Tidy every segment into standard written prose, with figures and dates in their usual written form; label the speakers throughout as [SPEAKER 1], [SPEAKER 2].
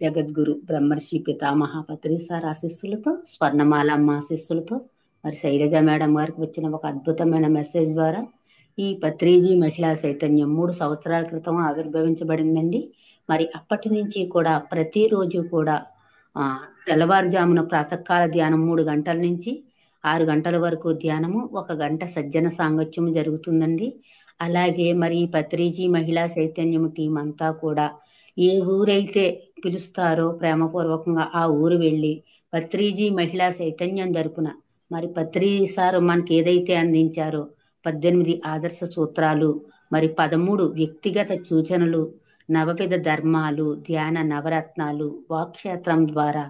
[SPEAKER 1] జగద్గురు బ్రహ్మర్షి పితామహ పత్రి సార్ ఆశీస్సులతో, స్వర్ణమాలమ్మ ఆశీస్సులతో, మరి శైలజ మేడం గారికి వచ్చిన ఒక అద్భుతమైన మెసేజ్ ద్వారా ఈ పత్రిజీ మహిళా చైతన్యం 3 సంవత్సరాల క్రితం ఆవిర్భవించబడిందండి. మరి అప్పటి నుంచి కూడా ప్రతిరోజు కూడా ఆ, తెల్లవారుజామున ప్రాతకాల ధ్యానం 3 గంటల నుంచి 6 గంటల వరకు ధ్యానము, 1 గంట సజ్జన సాంగత్యము జరుగుతుందండి. అలాగే మరి ఈ పత్రిజీ మహిళా చైతన్యం టీం అంతా కూడా ఏ ఊరైతే పిలుస్తారో ప్రేమపూర్వకంగా ఆ ఊరు వెళ్ళి పత్రిజీ మహిళా చైతన్యం తరపున మరి పత్రి సారు మనకి ఏదైతే అందించారో 18 ఆదర్శ సూత్రాలు, మరి 13 వ్యక్తిగత సూచనలు, నవవిధ ధర్మాలు, ధ్యాన నవరత్నాలు, వాక్క్షేత్రం ద్వారా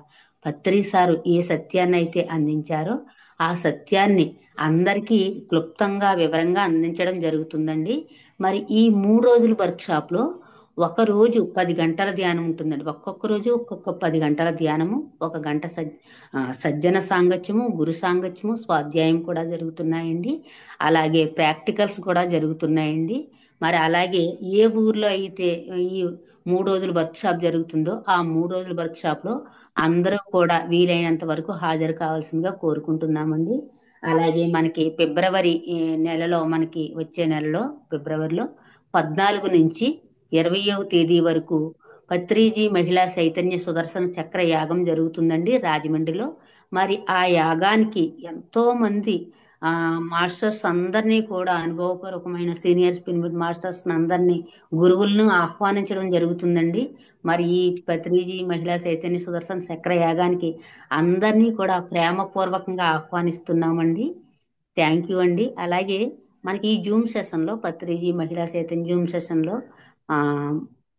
[SPEAKER 1] పత్రి సారు ఏ సత్యాన్ని అయితే అందించారో ఆ సత్యాన్ని అందరికీ క్లుప్తంగా వివరంగా అందించడం జరుగుతుందండి. మరి ఈ 3 రోజుల వర్క్షాప్లో ఒక రోజు 10 గంటల ధ్యానం ఉంటుందండి. ఒక్కొక్క రోజు ఒక్కొక్క 10 గంటల ధ్యానము, 1 గంట సజ్జన సాంగత్యము, గురు సాంగత్యము, స్వాధ్యాయం కూడా జరుగుతున్నాయండి. అలాగే ప్రాక్టికల్స్ కూడా జరుగుతున్నాయండి. మరి అలాగే ఏ ఊర్లో అయితే ఈ 3 రోజుల వర్క్షాప్ జరుగుతుందో ఆ 3 రోజుల వర్క్షాప్లో అందరూ కూడా వీలైనంత వరకు హాజరు కావాల్సిందిగా కోరుకుంటున్నామండి. అలాగే మనకి ఫిబ్రవరి నెలలో, మనకి వచ్చే నెలలో ఫిబ్రవరిలో 14 నుంచి 20వ తేదీ వరకు పత్రిజీ మహిళా చైతన్య సుదర్శన చక్ర యాగం జరుగుతుందండి రాజమండ్రిలో. మరి ఆ యాగానికి ఎంతో మంది మాస్టర్స్ అందరినీ కూడా, అనుభవపూర్వకమైన సీనియర్ స్పిరిట్ మాస్టర్స్ అందరినీ, గురువులను ఆహ్వానించడం జరుగుతుందండి. మరి ఈ పత్రిజీ మహిళా చైతన్య సుదర్శన చక్ర యాగానికి అందరినీ కూడా ప్రేమపూర్వకంగా ఆహ్వానిస్తున్నామండి. థ్యాంక్ యూ అండి. అలాగే మనకి ఈ జూమ్ సెషన్లో, పత్రిజీ మహిళా చైతన్య జూమ్ సెషన్లో ఆ,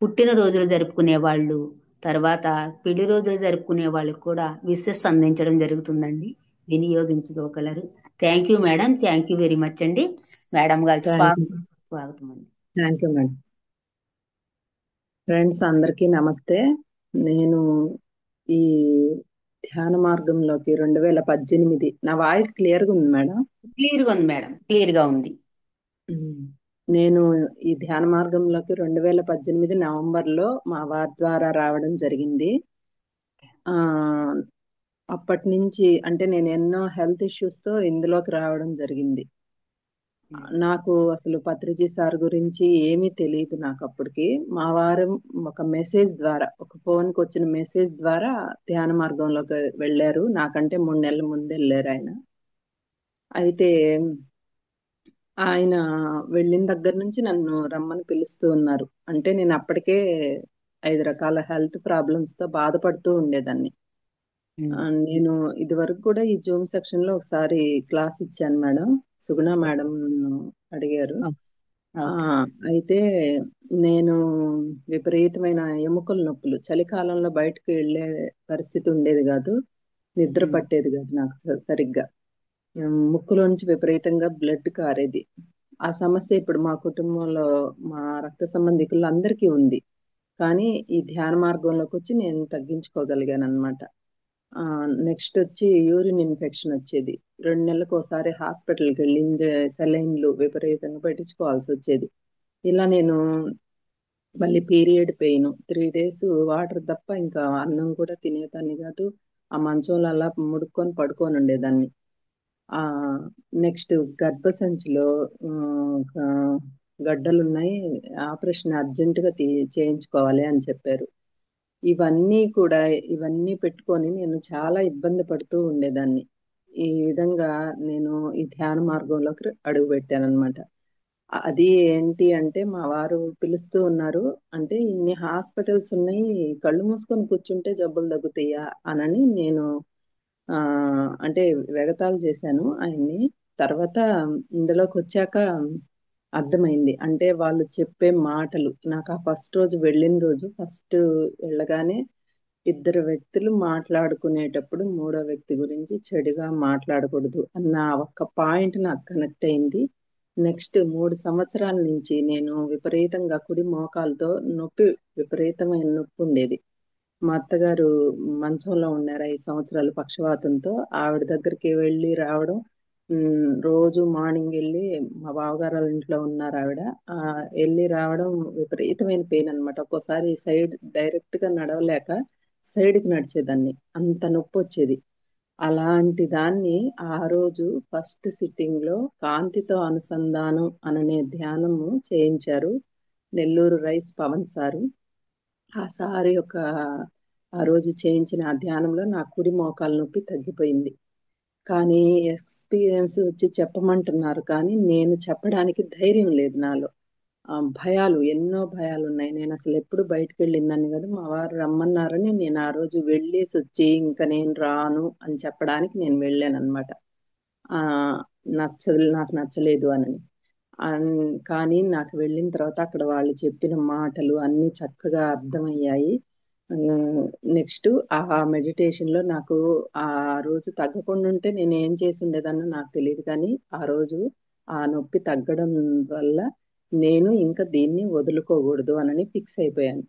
[SPEAKER 1] పుట్టినరోజులు జరుపుకునే వాళ్ళు, తర్వాత పెళ్లి రోజులు జరుపుకునే వాళ్ళకి కూడా విషెస్ అందించడం జరుగుతుందండి. వినియోగించుకోగలరు. Thank you madam, thank you very much అండి. మేడం గారికి
[SPEAKER 2] థ్యాంక్ యూ.
[SPEAKER 1] స్వాగతం, స్వాగతం అండి.
[SPEAKER 2] Thank you madam. ఫ్రెండ్స్ అందరికీ నమస్తే. నేను ఈ ధ్యాన మార్గంలోకి 2018, నా వాయిస్ క్లియర్గా ఉంది మేడం?
[SPEAKER 1] క్లియర్గా ఉంది మేడం, క్లియర్గా ఉంది.
[SPEAKER 2] ఉమ్. నేను ఈ ధ్యాన మార్గంలోకి 2018 నవంబర్లో మా వారి ద్వారా రావడం జరిగింది. ఆ అప్పటి నుంచి అంటే నేను ఎన్నో హెల్త్ ఇష్యూస్తో ఇందులోకి రావడం జరిగింది. నాకు అసలు పత్రిజీ సార్ గురించి ఏమీ తెలియదు నాకు అప్పటికి. మా వారు ఒక మెసేజ్ ద్వారా, ఒక ఫోన్కి వచ్చిన మెసేజ్ ద్వారా ధ్యాన మార్గంలోకి వెళ్ళారు. నాకంటే 3 నెలల ముందు వెళ్ళారు ఆయన. అయితే ఆయన వెళ్ళిన దగ్గర నుంచి నన్ను రమ్మని పిలుస్తూ ఉన్నారు. అంటే నేను అప్పటికే 5 రకాల హెల్త్ ప్రాబ్లమ్స్తో బాధపడుతూ ఉండేదాన్ని. నేను ఇదివరకు కూడా ఈ జూమ్ సెక్షన్ లో ఒకసారి క్లాస్ ఇచ్చాను మేడం. సుగుణ మేడం అడిగారు. ఆ
[SPEAKER 1] ఓకే.
[SPEAKER 2] అయితే నేను విపరీతమైన ఎముకల నొప్పులు, చలికాలంలో బయటకు వెళ్ళే పరిస్థితి ఉండేది కాదు. నిద్ర పట్టేది కాదు నాకు సరిగ్గా. ముక్కులోంచి విపరీతంగా బ్లడ్ కారేది. ఆ సమస్య ఇప్పుడు మా కుటుంబంలో మా రక్త సంబంధికులు అందరికీ ఉంది. కానీ ఈ ధ్యాన మార్గంలోకి వచ్చి నేను తగ్గించుకోగలిగాను అనమాట. నెక్స్ట్ వచ్చి యూరిన్ ఇన్ఫెక్షన్ వచ్చేది. 2 నెలలకు ఒకసారి హాస్పిటల్కి వెళ్ళి సెలైన్లు విపరీతంగా పెట్టించుకోవాల్సి వచ్చేది. ఇలా నేను మళ్ళీ పీరియడ్ పెయిన్ 3 days వాటర్ తప్ప ఇంకా అన్నం కూడా తినేదాన్ని కాదు. ఆ మంచంలో అలా ముడుక్కొని పడుకొని ఉండేదాన్ని. ఆ నెక్స్ట్ గర్భసంచిలో గడ్డలున్నాయి, ఆపరేషన్ అర్జెంటుగా చేయించుకోవాలి అని చెప్పారు. ఇవన్నీ కూడా ఇవన్నీ పెట్టుకొని నేను చాలా ఇబ్బంది పడుతూ ఉండేదాన్ని. ఈ విధంగా నేను ఈ ధ్యాన మార్గంలోకి అడుగు పెట్టానన్నమాట. అది ఏంటి అంటే మా వారు పిలుస్తూ ఉన్నారు. అంటే ఇన్ని హాస్పిటల్స్ ఉన్నాయి, కళ్ళు మూసుకొని కూర్చుంటే జబ్బులు తగ్గుతాయా అనని నేను అంటే వెగతాళి చేశాను ఆయన్ని. తర్వాత ఇందులోకి వచ్చాక అర్థమైంది. అంటే వాళ్ళు చెప్పే మాటలు నాకు ఆ ఫస్ట్ రోజు వెళ్ళిన రోజు ఫస్ట్ వెళ్ళగానే 2 వ్యక్తులు మాట్లాడుకునేటప్పుడు మూడో వ్యక్తి గురించి చెడుగా మాట్లాడకూడదు అన్న ఒక్క పాయింట్ నాకు కనెక్ట్ అయింది. నెక్స్ట్ 3 సంవత్సరాల నుంచి నేను విపరీతంగా కుడి మోకాలతో నొప్పి, విపరీతమైన నొప్పి ఉండేది. మా అత్తగారు మంచంలో ఉన్నారు 5 సంవత్సరాలు పక్షవాతంతో. ఆవిడ దగ్గరికి వెళ్ళి రావడం, రోజు మార్నింగ్ వెళ్ళి మా బావగారు వాళ్ళ ఇంట్లో ఉన్నారు ఆవిడ. వెళ్ళి రావడం విపరీతమైన పెయిన్ అనమాట. ఒక్కోసారి సైడ్ డైరెక్ట్ గా నడవలేక సైడ్కి నడిచేదాన్ని, అంత నొప్పి వచ్చేది. అలాంటి దాన్ని ఆ రోజు ఫస్ట్ సిట్టింగ్ లో కాంతితో అనుసంధానం అనే ధ్యానము చేయించారు నెల్లూరు రైస్ పవన్ సారు. ఆ సారు యొక్క ఆ రోజు చేయించిన ఆ ధ్యానంలో నా కుడి మోకాలు నొప్పి తగ్గిపోయింది. కానీ ఎక్స్పీరియన్స్ వచ్చి చెప్పమంటున్నారు, కానీ నేను చెప్పడానికి ధైర్యం లేదు నాలో. భయాలు, ఎన్నో భయాలు ఉన్నాయి. నేను అసలు ఎప్పుడు బయటకు వెళ్ళిందాన్ని కదా, మా వారు రమ్మన్నారని నేను ఆ రోజు వెళ్ళేసి వచ్చి ఇంకా నేను రాను అని చెప్పడానికి నేను వెళ్ళాను అనమాట. ఆ నాకు నచ్చలేదు అని. కానీ నాకు వెళ్ళిన తర్వాత అక్కడ వాళ్ళు చెప్పిన మాటలు అన్నీ చక్కగా అర్థమయ్యాయి. నెక్స్ట్ ఆ మెడిటేషన్ లో నాకు ఆ రోజు తగ్గకుండా ఉంటే నేను ఏం చేసి ఉండేదాన్నో నాకు తెలియదు, కానీ ఆ రోజు ఆ నొప్పి తగ్గడం వల్ల నేను ఇంకా దీన్ని వదులుకోకూడదు అని ఫిక్స్ అయిపోయాను.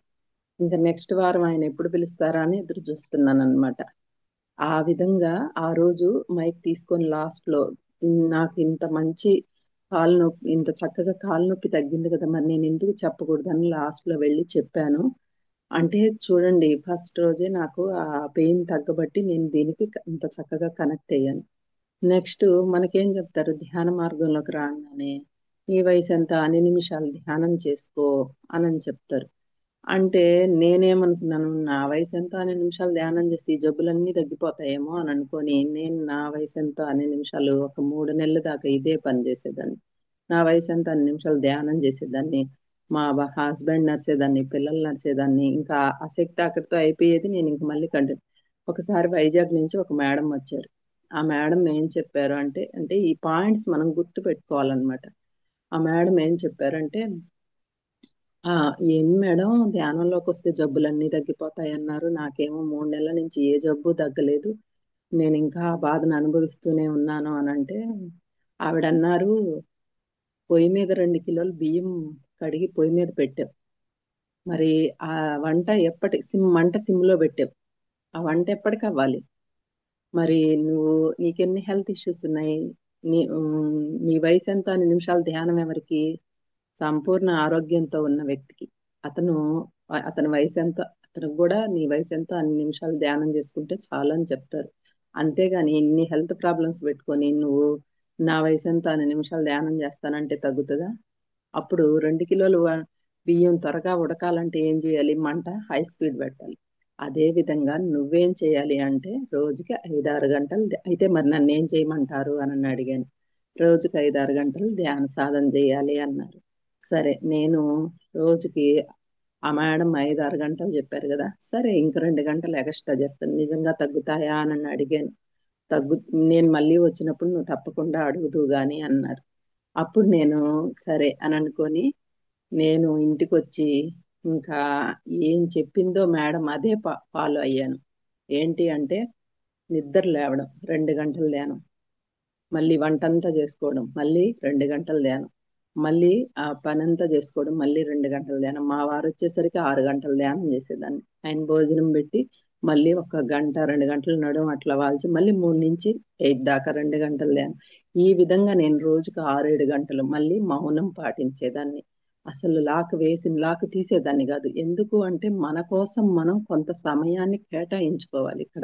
[SPEAKER 2] ఇంకా నెక్స్ట్ వారం ఆయన ఎప్పుడు పిలుస్తారా అని ఎదురు చూస్తున్నాను అనమాట. ఆ విధంగా ఆ రోజు మైక్ తీసుకొని లాస్ట్ లో నాకు ఇంత మంచి కాలు నొప్పి, ఇంత చక్కగా కాలు నొప్పి తగ్గింది కదా, మరి నేను ఎందుకు చెప్పకూడదు అని లాస్ట్ లో వెళ్ళి చెప్పాను. అంటే చూడండి, ఫస్ట్ రోజే నాకు ఆ పెయిన్ తగ్గబట్టి నేను దీనికి ఇంత చక్కగా కనెక్ట్ అయ్యాను. నెక్స్ట్ మనకేం చెప్తారు, ధ్యాన మార్గంలోకి రాగానే ఈ వయసు ఎంత, అన్ని నిమిషాలు ధ్యానం చేసుకో అని చెప్తారు. అంటే నేనేమనుకున్నాను, నా వయసు ఎంతో అన్ని నిమిషాలు ధ్యానం చేస్తే ఈ జబ్బులన్నీ తగ్గిపోతాయేమో అని అనుకొని నేను నా వయసు ఎంతో అన్ని నిమిషాలు ఒక 3 నెలల దాకా ఇదే పని చేసేదాన్ని. నా వయసు ఎంతో అన్ని నిమిషాలు ధ్యానం చేసేదాన్ని. మా హస్బెండ్ నడిచేదాన్ని, పిల్లలు నడిచేదాన్ని. ఇంకా ఆసక్తి అక్కడితో అయిపోయేది. నేను ఇంక మళ్ళీ కంటిన్యూ. ఒకసారి వైజాగ్ నుంచి ఒక మేడం వచ్చారు. ఆ మేడం ఏం చెప్పారు అంటే, ఈ పాయింట్స్ మనం గుర్తు పెట్టుకోవాలన్నమాట. ఆ మేడం ఏం చెప్పారంటే, ఆ ఏం మేడం, ధ్యానంలోకి వస్తే జబ్బులన్నీ తగ్గిపోతాయి అన్నారు. నాకేమో 3 నెలల నుంచి ఏ జబ్బు తగ్గలేదు, నేను ఇంకా ఆ బాధను అనుభవిస్తూనే ఉన్నాను అని అంటే, ఆవిడ అన్నారు, పొయ్యి మీద 2 కిలోలు బియ్యం కడిగి పొయ్యి మీద పెట్టావు, మరి ఆ వంట మంట సిమ్లో పెట్టావు, ఆ వంట ఎప్పటికి అవ్వాలి? మరి నువ్వు, నీకెన్ని హెల్త్ ఇష్యూస్ ఉన్నాయి? నీ వయసు ఎంత, అన్ని నిమిషాలు ధ్యానం ఎవరికి? సంపూర్ణ ఆరోగ్యంతో ఉన్న వ్యక్తికి. అతను అతని వయసు ఎంత, అతనికి కూడా నీ వయసు ఎంత అన్ని నిమిషాలు ధ్యానం చేసుకుంటే చాలు అని చెప్తారు. అంతేగాని ఇన్ని హెల్త్ ప్రాబ్లమ్స్ పెట్టుకొని నువ్వు నా వయసు ఎంత అన్ని నిమిషాలు ధ్యానం చేస్తానంటే తగ్గుతుందా? అప్పుడు 2 కిలోలు బియ్యం త్వరగా ఉడకాలంటే ఏం చేయాలి? మంట హై స్పీడ్ పెట్టాలి. అదే విధంగా నువ్వేం చేయాలి అంటే, రోజుకి 5-6 గంటలు అయితే మరి నన్ను ఏం చేయమంటారు అని అడిగాను. రోజుకి 5-6 గంటలు ధ్యాన సాధన చేయాలి అన్నారు. సరే, నేను రోజుకి, ఆ మేడం 5-6 గంటలు చెప్పారు కదా, సరే ఇంక 2 గంటలు ఎక్స్ట్రా చేస్తాను. నిజంగా తగ్గుతాయా అని అడిగాను. తగ్గు నేను మళ్ళీ వచ్చినప్పుడు నువ్వు తప్పకుండా అడుగుతూ గాని అన్నారు. అప్పుడు నేను సరే అని అనుకొని నేను ఇంటికి వచ్చి ఇంకా ఏం చెప్పిందో మేడం అదే ఫాలో అయ్యాను. ఏంటి అంటే, నిద్ర లేవడం, 2 గంటలు ధ్యానం, మళ్ళీ వంటంతా చేసుకోవడం, మళ్ళీ 2 గంటలు ధ్యానం, మళ్ళీ ఆ పనంతా చేసుకోవడం, మళ్ళీ 2 గంటలు ధ్యానం. మా వారు వచ్చేసరికి 6 గంటలు ధ్యానం చేసేదాన్ని. ఆయన భోజనం పెట్టి మళ్ళీ 1 గంట 2 గంటలు నడుము అట్లా వాల్చి మళ్ళీ 3 నుంచి 8 దాకా 2 గంటలు ధ్యానం. ఈ విధంగా నేను రోజుకు 6-7 గంటలు మళ్ళీ మౌనం పాటించేదాన్ని. అసలు లాక్ తీసేదాన్ని కాదు. ఎందుకు అంటే మన కోసం మనం కొంత సమయాన్ని కేటాయించుకోవాలి ఇక్కడ.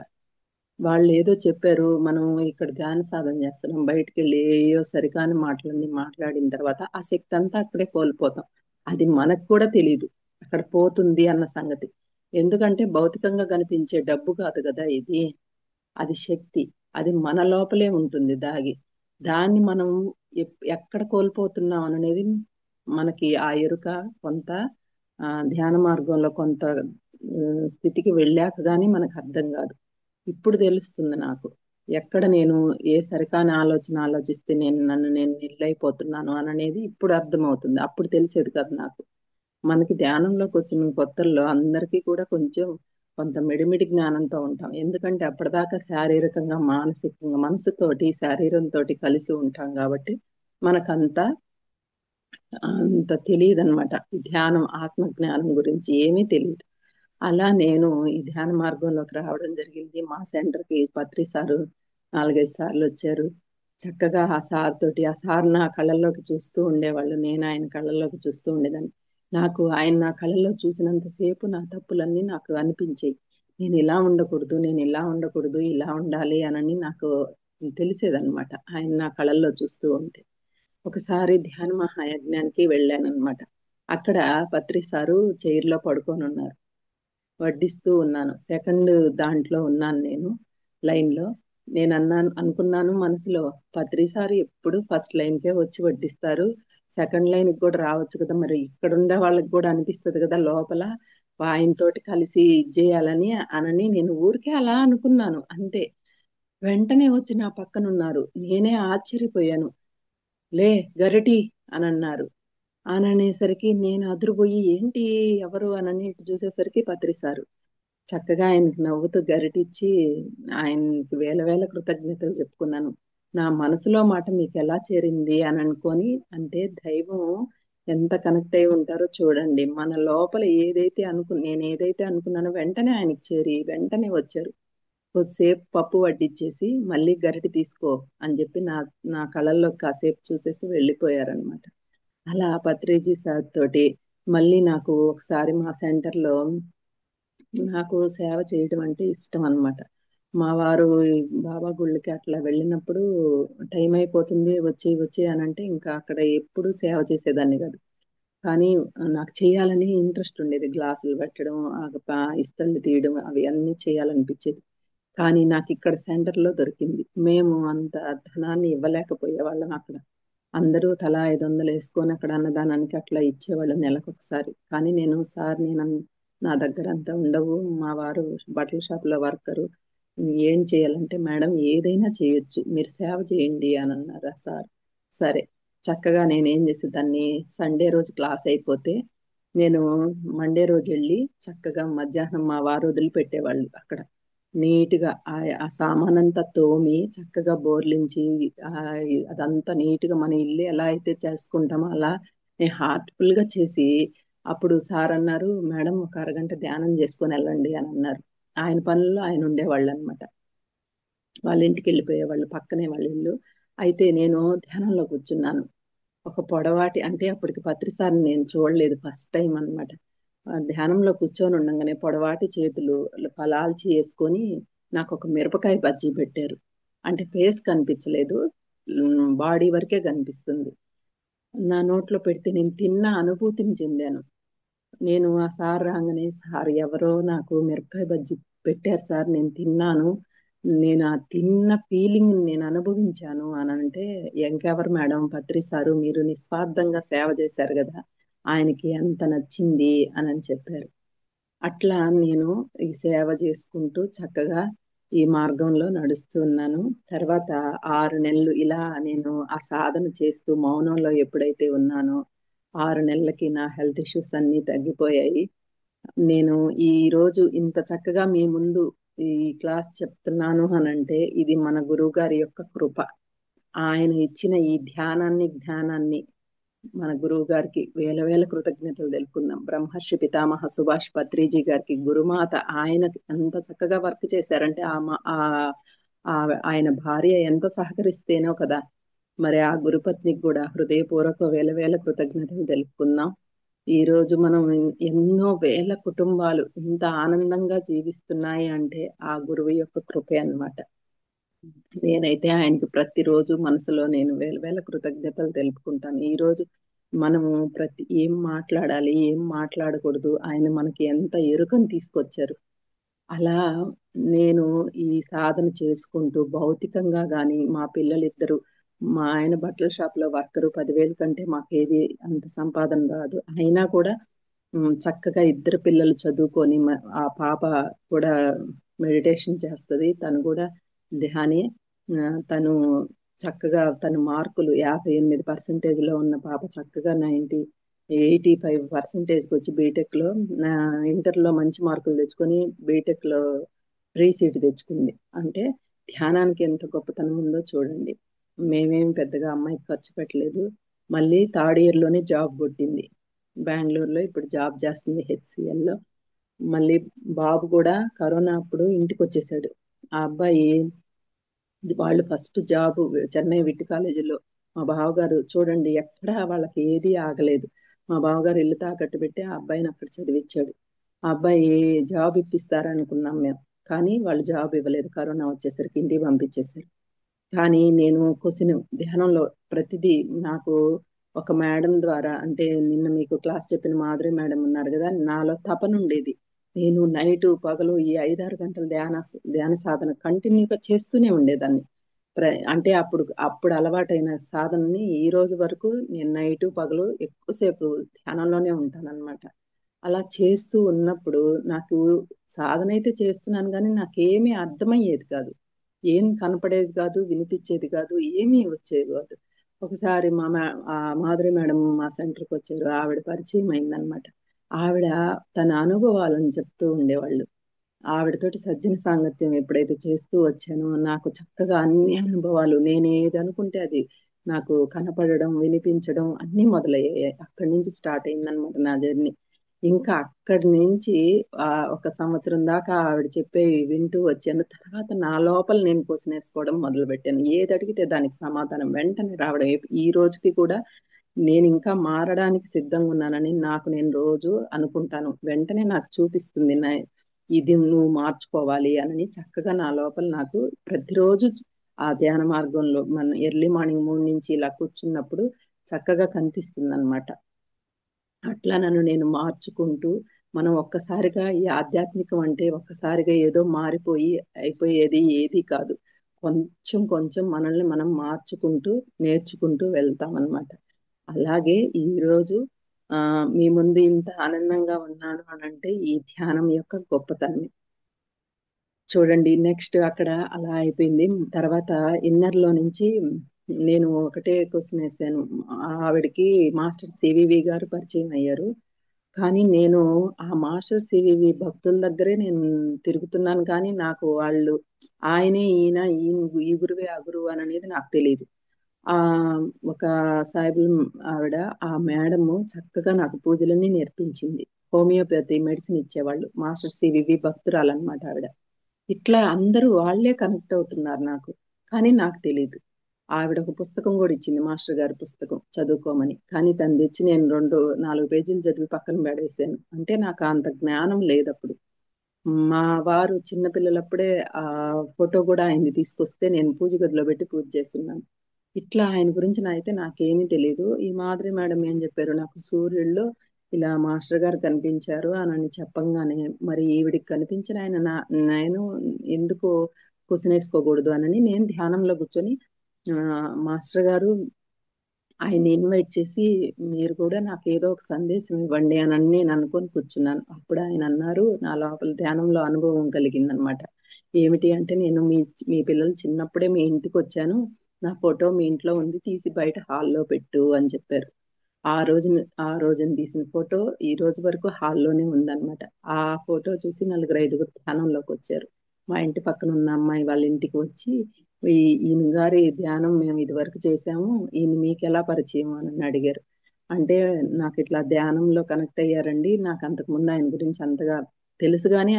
[SPEAKER 2] వాళ్ళు ఏదో చెప్పారు, మనం ఇక్కడ ధ్యాన సాధన చేస్తున్నాం, బయటికి వెళ్ళి ఏయో సరికాని మాటలన్నీ మాట్లాడిన తర్వాత ఆ శక్తి అంతా అక్కడే కోల్పోతాం. అది మనకు కూడా తెలియదు అక్కడ పోతుంది అన్న సంగతి. ఎందుకంటే భౌతికంగా కనిపించే డబ్బు కాదు కదా ఇది, అది శక్తి. అది మన లోపలే ఉంటుంది దాగి. దాన్ని మనం ఎక్కడ కోల్పోతున్నాం అనేది మనకి ఆ ఎరుక కొంత ధ్యాన మార్గంలో కొంత స్థితికి వెళ్ళాక గానీ మనకు అర్థం కాదు. ఇప్పుడు తెలుస్తుంది నాకు, ఎక్కడ నేను ఏ సరికాని ఆలోచన ఆలోచిస్తే నేను నిల్లైపోతున్నాను అనేది ఇప్పుడు అర్థమవుతుంది. అప్పుడు తెలిసేది కాదు నాకు. మనకి ధ్యానంలోకి వచ్చిన కొత్తల్లో అందరికీ కూడా కొంత మిడిమిడి జ్ఞానంతో ఉంటాం. ఎందుకంటే అప్పటిదాకా శారీరకంగా, మానసికంగా, మనసుతోటి శరీరంతో కలిసి ఉంటాం కాబట్టి మనకంత అంత తెలియదు అనమాట. ఈ ధ్యానం, ఆత్మ జ్ఞానం గురించి ఏమీ తెలియదు. అలా నేను ఈ ధ్యాన మార్గంలోకి రావడం జరిగింది. మా సెంటర్కి పత్రి సారు 4-5 సార్లు వచ్చారు. చక్కగా ఆ సార్ నా కళ్ళల్లోకి చూస్తూ ఉండేవాళ్ళు, నేను ఆయన కళ్ళల్లోకి చూస్తూ ఉండేదాన్ని. ఆయన నా కళ్ళల్లో చూసినంతసేపు నా తప్పులన్నీ నాకు అనిపించాయి. నేను ఇలా ఉండకూడదు, నేను ఇలా ఉండకూడదు, ఇలా ఉండాలి అనని నాకు తెలిసేదనమాట. ఆయన నా కళల్లో చూస్తూ ఉంటే. ఒకసారి ధ్యాన మహాయజ్ఞానికి వెళ్ళానన్నమాట. అక్కడ పత్రి సారు చైర్లో పడుకొని ఉన్నారు. వడ్డిస్తూ ఉన్నాను. సెకండ్ దాంట్లో ఉన్నాను నేను లైన్‌లో. అనుకున్నాను మనసులో, పత్రి సారు ఎప్పుడు ఫస్ట్ లైన్‌కే వచ్చి వడ్డిస్తారు. సెకండ్ లైన్‌కి కూడా రావచ్చు కదా! మరి ఇక్కడుండే వాళ్ళకి కూడా అనిపిస్తది కదా లోపల. ఆయనతోటి కలిసి ఇది జేయాలని అనని నేను ఊరికే అలా అనుకున్నాను అంతే. వెంటనే వచ్చి నా పక్కనున్నారు. నేనే ఆశ్చర్యపోయాను. "లే గరిటి" అనన్నారు. అననేసరికి నేను అదిరిపోయి ఏంటి ఎవరు అనని ఇటు చూసేసరికి పత్రి సారు. చక్కగా ఆయనకి నవ్వుతూ గరిటిచ్చి ఆయనకి వేల వేల కృతజ్ఞతలు చెప్పుకున్నాను. నా మనసులో మాట మీకెలా చేరింది అని అనుకోని, అంటే దైవం ఎంత కనెక్ట్ అయి ఉంటారో చూడండి. మన లోపల నేనేదైతే అనుకున్నానో వెంటనే ఆయనకి చేరి వెంటనే వచ్చారు. కొద్దిసేపు పప్పు వడ్డిచ్చేసి మళ్ళీ గరిటె తీసుకో అని చెప్పి నా నా కళ్ళల్లోకి కాసేపు చూసేసి వెళ్ళిపోయారనమాట. అలా పత్రిజీ సార్ తోటి మళ్ళీ నాకు ఒకసారి మా సెంటర్‌లో నాకు సేవ చేయడం అంటే ఇష్టం అన్నమాట. మా వారు ఈ బాబా గుళ్ళకి అట్లా వెళ్ళినప్పుడు టైం అయిపోతుంది వచ్చేయి, వచ్చేయి అనంటే ఇంకా అక్కడ ఎప్పుడూ సేవ చేసేదాన్ని కాదు. కానీ నాకు చేయాలని ఇంట్రెస్ట్ ఉండేది. గ్లాసులు పెట్టడం, ఇస్తళ్ళు తీయడం అవి అన్నీ చేయాలనిపించేది. కానీ నాకిక్కడ సెంటర్‌లో దొరికింది. మేము అంత ధనాన్ని ఇవ్వలేకపోయేవాళ్ళం అక్కడ. అందరూ తలా 500 యేసుకొని అక్కడ అన్నదానానికి అట్లా ఇచ్చేవాళ్ళు నెలకొకసారి. కానీ నా దగ్గర అంత ఉండవు. మా వారు బట్టల షాప్‌లో వర్కరు. ఏం చేయాలంటే, "మేడం ఏదైనా చేయొచ్చు. మీరు సేవ చేయండి" అనన్నారు ఆ సార్. సరే, చక్కగా నేనేం చేసేదాన్ని, సండే రోజు క్లాస్ అయిపోతే నేను మండే రోజెళ్ళి చక్కగా మధ్యాహ్నం మా వారు వదిలిపెట్టేవాళ్ళు అక్కడ. నీట్‌గా ఆ సామానంతా తోమి, చక్కగా బోర్లించి అదంతా నీట్‌గా మన ఇల్లు ఎలా అయితే చేసుకుంటామో అలా నేను హార్ట్‌ఫుల్‌గా చేసి, అప్పుడు సారన్నారు, "మేడం ఒక అరగంట ధ్యానం చేసుకొనెళ్ళండి" అనన్నారు. ఆయన పనుల్లో ఆయన ఉండేవాళ్ళనమాట. వాళ్ళ ఇంటికెళ్ళిపోయేవాళ్ళు. పక్కనే వాళ్ళ ఇల్లు. అయితే నేను ధ్యానంలో కూర్చున్నాను. ఒక పొడవాటి అంటే అప్పటికి పత్రి సార్‌ని నేను చూడలేదు. ఫస్ట్ టైమ్ అనమాట. ధ్యానంలో కూర్చొని ఉండంగానే పొడవాటి చేతులు పలాల్చి యేసుకొని నాకొక మిరపకాయ బజ్జీ పెట్టారు. అంటే ఫేస్ కనిపించలేదు. బాడీ వరకే కనిపిస్తుంది. నా నోట్లో పెడితే నేను తిన్న అనుభూతిని చెందాను. నేను ఆ సార్ రాంగానే, "సార్ ఎవరో నాకు మిరపకాయ బజ్జీ పెట్టారు సార్. నేను తిన్నాను. నేను ఆ తిన్న ఫీలింగ్‌ని నేను అనుభవించాను" అనంటే, "ఇంకెవరు మేడం పత్రి సారు మీరు నిస్వార్థంగా సేవ చేశారు గదా! ఆయనకి అంత నచ్చింది" అనని చెప్పారు. అట్లా నేను ఈ సేవ చేసుకుంటూ చక్కగా ఈ మార్గంలో నడుస్తూ ఉన్నాను. తర్వాత 6 నెలలు ఇలా నేను ఆ సాధన చేస్తూ మౌనంలో ఎప్పుడైతే ఉన్నానో, 6 నెలలకి నా హెల్త్ ఇష్యూస్ అన్నీ తగ్గిపోయాయి. నేను ఈరోజు ఇంత చక్కగా మీ ముందు ఈ క్లాస్ చెప్తున్నాను అనంటే, ఇది మన గురువుగారి యొక్క కృప. ఆయన ఇచ్చిన ఈ జ్ఞానాన్ని మన గురువు గారికి వేల వేల కృతజ్ఞతలు తెలుపుకుందాం. బ్రహ్మర్షి పితామహ సుభాష్ పత్రిజీ గారికి గురుమాత ఆయన ఎంత చక్కగా వర్క్ చేశారంటే ఆయన భార్య ఎంత సహకరిస్తేనో కదా! మరి ఆ గురుపత్నికి కూడా హృదయపూర్వక వేల వేల కృతజ్ఞతలు తెలుపుకుందాం. ఈరోజు మనం ఎన్నో వేల కుటుంబాలు ఇంత ఆనందంగా జీవిస్తున్నాయి అంటే ఆ గురువు యొక్క కృపే అన్నమాట. నేనైతే ఆయనకి ప్రతిరోజు మనసులో నేను వేల వేల కృతజ్ఞతలు తెలుపుకుంటాను. ఈరోజు మనము ఏం మాట్లాడాలి, ఏం మాట్లాడకూడదు, ఆయన మనకి ఎంత ఎరుకను తీసుకొచ్చారు. అలా నేను ఈ సాధన చేసుకుంటూ భౌతికంగా గాని, మా పిల్లలిద్దరూ మా ఆయన బట్టల షాప్‌లో వర్కరు 10,000 కంటే మాకేది అంత సంపాదన రాదు. అయినా కూడా చక్కగా ఇద్దరు పిల్లలు చదువుకొని ఆ పాప కూడా మెడిటేషన్ చేస్తది. తను కూడా ధ్యాని. తను చక్కగా తన మార్కులు 58% ఉన్న పాప చక్కగా 85%కొచ్చి బీటెక్‌లో నా ఇంటర్‌లో మంచి మార్కులు తెచ్చుకొని బీటెక్‌లో ఫ్రీ సీట్ తెచ్చుకుంది. అంటే ధ్యానానికి ఎంత గొప్పతనం ఉందో చూడండి. మేమేమి పెద్దగా అమ్మాయికి ఖర్చు పెట్టలేదు. మళ్ళీ థర్డ్ ఇయర్‌లోనే జాబ్ కొట్టింది. బెంగుళూరులో ఇప్పుడు జాబ్ చేస్తుంది హెచ్‌సీఎల్‌లో. మళ్ళీ బాబు కూడా కరోనా అప్పుడు ఇంటికొచ్చేసాడు. ఆ అబ్బాయి వాళ్ళు ఫస్ట్ జాబు చెన్నై విట్టు కాలేజీలో మా బావగారు చూడండి ఎక్కడా వాళ్ళకి ఏది ఆగలేదు. మా బావగారు ఇల్లు తాకట్టు పెట్టి ఆ అబ్బాయిని అక్కడ చదివిచ్చాడు. ఆ అబ్బాయి జాబ్ ఇప్పిస్తారనుకున్నాం మేము. కానీ వాళ్ళు జాబ్ ఇవ్వలేదు. కరోనా వచ్చేసరికి ఇంటికి పంపించేశారు. కానీ నేను ధ్యానంలో ప్రతిదీ నాకు ఒక మేడం ద్వారా, అంటే నిన్న మీకు క్లాస్ చెప్పిన మాధురి మేడం ఉన్నారు కదా, నాలో తపన ఉండేది. నేను నైటు పగలు ఈ 5-6 గంటల ధ్యాన సాధన కంటిన్యూగా చేస్తూనే ఉండేదాన్ని. అంటే అప్పుడు అలవాటైన సాధనని ఈ రోజు వరకు నేను నైటు పగలు ఎక్కువసేపు ధ్యానంలోనే ఉంటానన్నమాట. అలా చేస్తూ ఉన్నప్పుడు నాకు సాధన అయితే చేస్తున్నాను కానీ నాకేమీ అర్థమయ్యేది కాదు. ఏం కనపడేది కాదు, వినిపించేది కాదు, ఏమీ వచ్చేది కాదు. ఒకసారి మాధురి మేడం మా సెంటర్కి వచ్చారు. ఆవిడ పరిచయం అయిందనమాట. ఆవిడ తన అనుభవాలను చెప్తూ ఉండేవాళ్ళు. ఆవిడతోటి సజ్జన సాంగత్యం ఎప్పుడైతే చేస్తూ వచ్చానో నాకు చక్కగా అన్ని అనుభవాలు, నేను ఏది అనుకుంటే అది నాకు కనపడడం, వినిపించడం అన్నీ మొదలయ్యాయి. అక్కడి నుంచి స్టార్ట్ అయిందనమాట నా జర్నీ. ఇంకా అక్కడి నుంచి ఒక సంవత్సరం దాకా ఆవిడ చెప్పేవి వింటూ వచ్చాను. తర్వాత నా లోపల నేను క్వశ్చన్ వేసుకోవడం మొదలుపెట్టాను. ఏది అడిగితే దానికి సమాధానం వెంటనే రావడం. ఈ రోజుకి కూడా నేను ఇంకా మారడానికి సిద్ధంగా ఉన్నానని నాకు నేను రోజు అనుకుంటాను. వెంటనే నాకు చూపిస్తుంది ఇది నువ్వు మార్చుకోవాలి అని చక్కగా నా లోపల నాకు ప్రతిరోజు ఆ ధ్యాన మార్గంలో మన ఎర్లీ మార్నింగ్ 3 నుంచి ఇలా కూర్చున్నప్పుడు చక్కగా కనిపిస్తుంది అనమాట. అట్లా నన్ను నేను మార్చుకుంటూ, మనం ఒక్కసారిగా ఈ ఆధ్యాత్మికం అంటే ఒక్కసారిగా ఏదో మారిపోయి అయిపోయేది ఏది కాదు. కొంచెం కొంచెం మనల్ని మనం మార్చుకుంటూ నేర్చుకుంటూ వెళ్తామన్నమాట. అలాగే ఈరోజు మీ ముందు ఇంత ఆనందంగా ఉన్నాను అనంటే ఈ ధ్యానం యొక్క గొప్పతనమే. చూడండి, నెక్స్ట్ అక్కడ అలా అయిపోయింది. తర్వాత ఇన్నర్‌లో నుంచి నేను ఒకటే క్వెషన్ వేసాను. ఆవిడకి మాస్టర్ సివివి గారు పరిచయం అయ్యారు. కానీ నేను ఆ మాస్టర్ సివివి భక్తుల దగ్గరే నేను తిరుగుతున్నాను కానీ నాకు వాళ్ళు ఆయనే ఈయన ఈ గురువే ఆ గురువు అని అనేది నాకు తెలియదు. ఆ ఒక సాయిబుల్ ఆవిడ, ఆ మేడము చక్కగా నాకు పూజలన్నీ నేర్పించింది. హోమియోపతి మెడిసిన్ ఇచ్చేవాళ్ళు. మాస్టర్ సివివి భక్తురాలన్నమాట ఆవిడ. ఇట్లా అందరూ వాళ్ళే కనెక్ట్ అవుతున్నారు నాకు. కానీ నాకు తెలీదు. ఆవిడ ఒక పుస్తకం కూడా ఇచ్చింది, మాస్టర్ గారి పుస్తకం చదువుకోమని. కానీ తను తెచ్చి నేను 4 పేజీలు చదివి పక్కన పడేసాను. అంటే నాకు అంత జ్ఞానం లేదప్పుడు. మా వారు చిన్నపిల్లలప్పుడే ఆ ఫోటో కూడా ఆయనది తీసుకొస్తే నేను పూజ గదిలో పెట్టి పూజ చేస్తున్నాను. ఇట్లా ఆయన గురించి అయితే నాకేమీ తెలియదు. ఈ మాధురి మేడం ఏం చెప్పారు, నాకు సూర్యుడిలో ఇలా మాస్టర్ గారు కనిపించారు అని చెప్పంగానే, మరి ఈవిడికి కనిపించిన ఆయన నేను ఎందుకు కుసనేసుకోకూడదు అని నేను ధ్యానంలో కూర్చొని మాస్టర్ గారు ఆయన ఇన్వైట్ చేసి, మీరు కూడా నాకు ఏదో ఒక సందేశం ఇవ్వండి అని నేను అనుకొని కూర్చున్నాను. అప్పుడు ఆయన అన్నారు, నా లోపల ధ్యానంలో అనుభవం కలిగిందనమాట. ఏమిటి అంటే, నేను మీ పిల్లలు చిన్నప్పుడే మీ ఇంటికి వచ్చాను, నా ఫోటో మీ ఇంట్లో ఉంది, తీసి బయట హాల్లో పెట్టు అని చెప్పారు. ఆ రోజున తీసిన ఫోటో ఈ రోజు వరకు హాల్లోనే ఉందన్నమాట. ఆ ఫోటో చూసి 4-5 ధ్యానంలోకి వచ్చారు. మా ఇంటి పక్కన ఉన్న అమ్మాయి వాళ్ళ ఇంటికి వచ్చి, ఈయన గారి ధ్యానం మేము ఇది వరకు చేసాము, ఈయన మీకు ఎలా పరిచయం అని అడిగారు. అంటే నాకు ఇట్లా ధ్యానంలో కనెక్ట్ అయ్యారండి, నాకు అంతకుముందు ఆయన గురించి అంతగా తెలుసు కానీ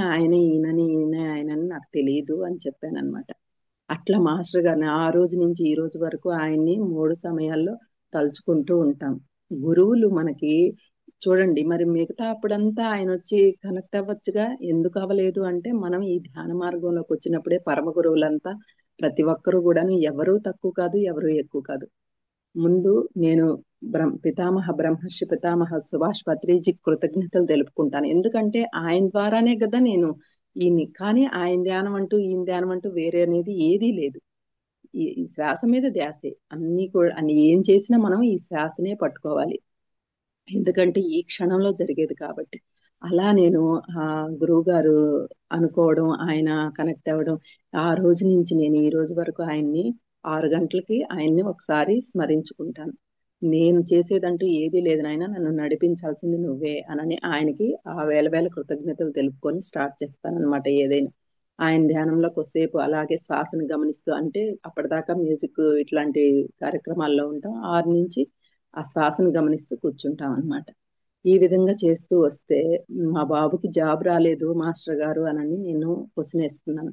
[SPEAKER 2] ఈయనని నాకు తెలియదు అని చెప్పాను అనమాట. అట్లా మాస్టర్ గారిని ఆ రోజు నుంచి ఈ రోజు వరకు ఆయన్ని 3 సమయాల్లో తలుచుకుంటూ ఉంటాం. గురువులు మనకి చూడండి, మరి మిగతా అప్పుడంతా ఆయన వచ్చి కనెక్ట్ అవ్వచ్చుగా, ఎందుకు అవ్వలేదు అంటే, మనం ఈ ధ్యాన మార్గంలోకి వచ్చినప్పుడే పరమ గురువులంతా ప్రతి ఒక్కరు కూడాను ఎవరూ తక్కువ కాదు, ఎవరూ ఎక్కువ కాదు. ముందు నేను బ్రహ్మర్షి పితామహ సుభాష్ పత్రిజీ కృతజ్ఞతలు తెలుపుకుంటాను. ఎందుకంటే ఆయన ద్వారానే కదా నేను కానీ ఆయన ధ్యానం అంటూ ఈయన ధ్యానం అంటూ వేరే అనేది ఏదీ లేదు. ఈ శ్వాస మీద ధ్యాసే అన్ని కూడా. అని ఏం చేసినా మనం ఈ శ్వాసనే పట్టుకోవాలి, ఎందుకంటే ఈ క్షణంలో జరిగేది కాబట్టి. అలా నేను ఆ గురువు గారు అనుకోవడం, ఆయన కనెక్ట్ అవ్వడం, ఆ రోజు నుంచి నేను ఈ రోజు వరకు ఆయన్ని 6 గంటలకి ఆయన్ని ఒకసారి స్మరించుకుంటాను. నేను చేసేదంటూ ఏదీ లేదు నాయన, నన్ను నడిపించాల్సింది నువ్వే అని ఆయనకి ఆ వేల కృతజ్ఞతలు తెలుపుకొని స్టార్ట్ చేస్తానన్నమాట ఏదైనా. ఆయన ధ్యానంలో కొద్దిసేపు అలాగే శ్వాసను గమనిస్తూ, అంటే అప్పటిదాకా మ్యూజిక్ ఇట్లాంటి కార్యక్రమాల్లో ఉంటాం, 6 నుంచి ఆ శ్వాసను గమనిస్తూ కూర్చుంటాం అన్నమాట. ఈ విధంగా చేస్తూ వస్తే మా బాబుకి జాబ్ రాలేదు మాస్టర్ గారు అని నేను క్వశ్చన్ వేసుకున్నాను.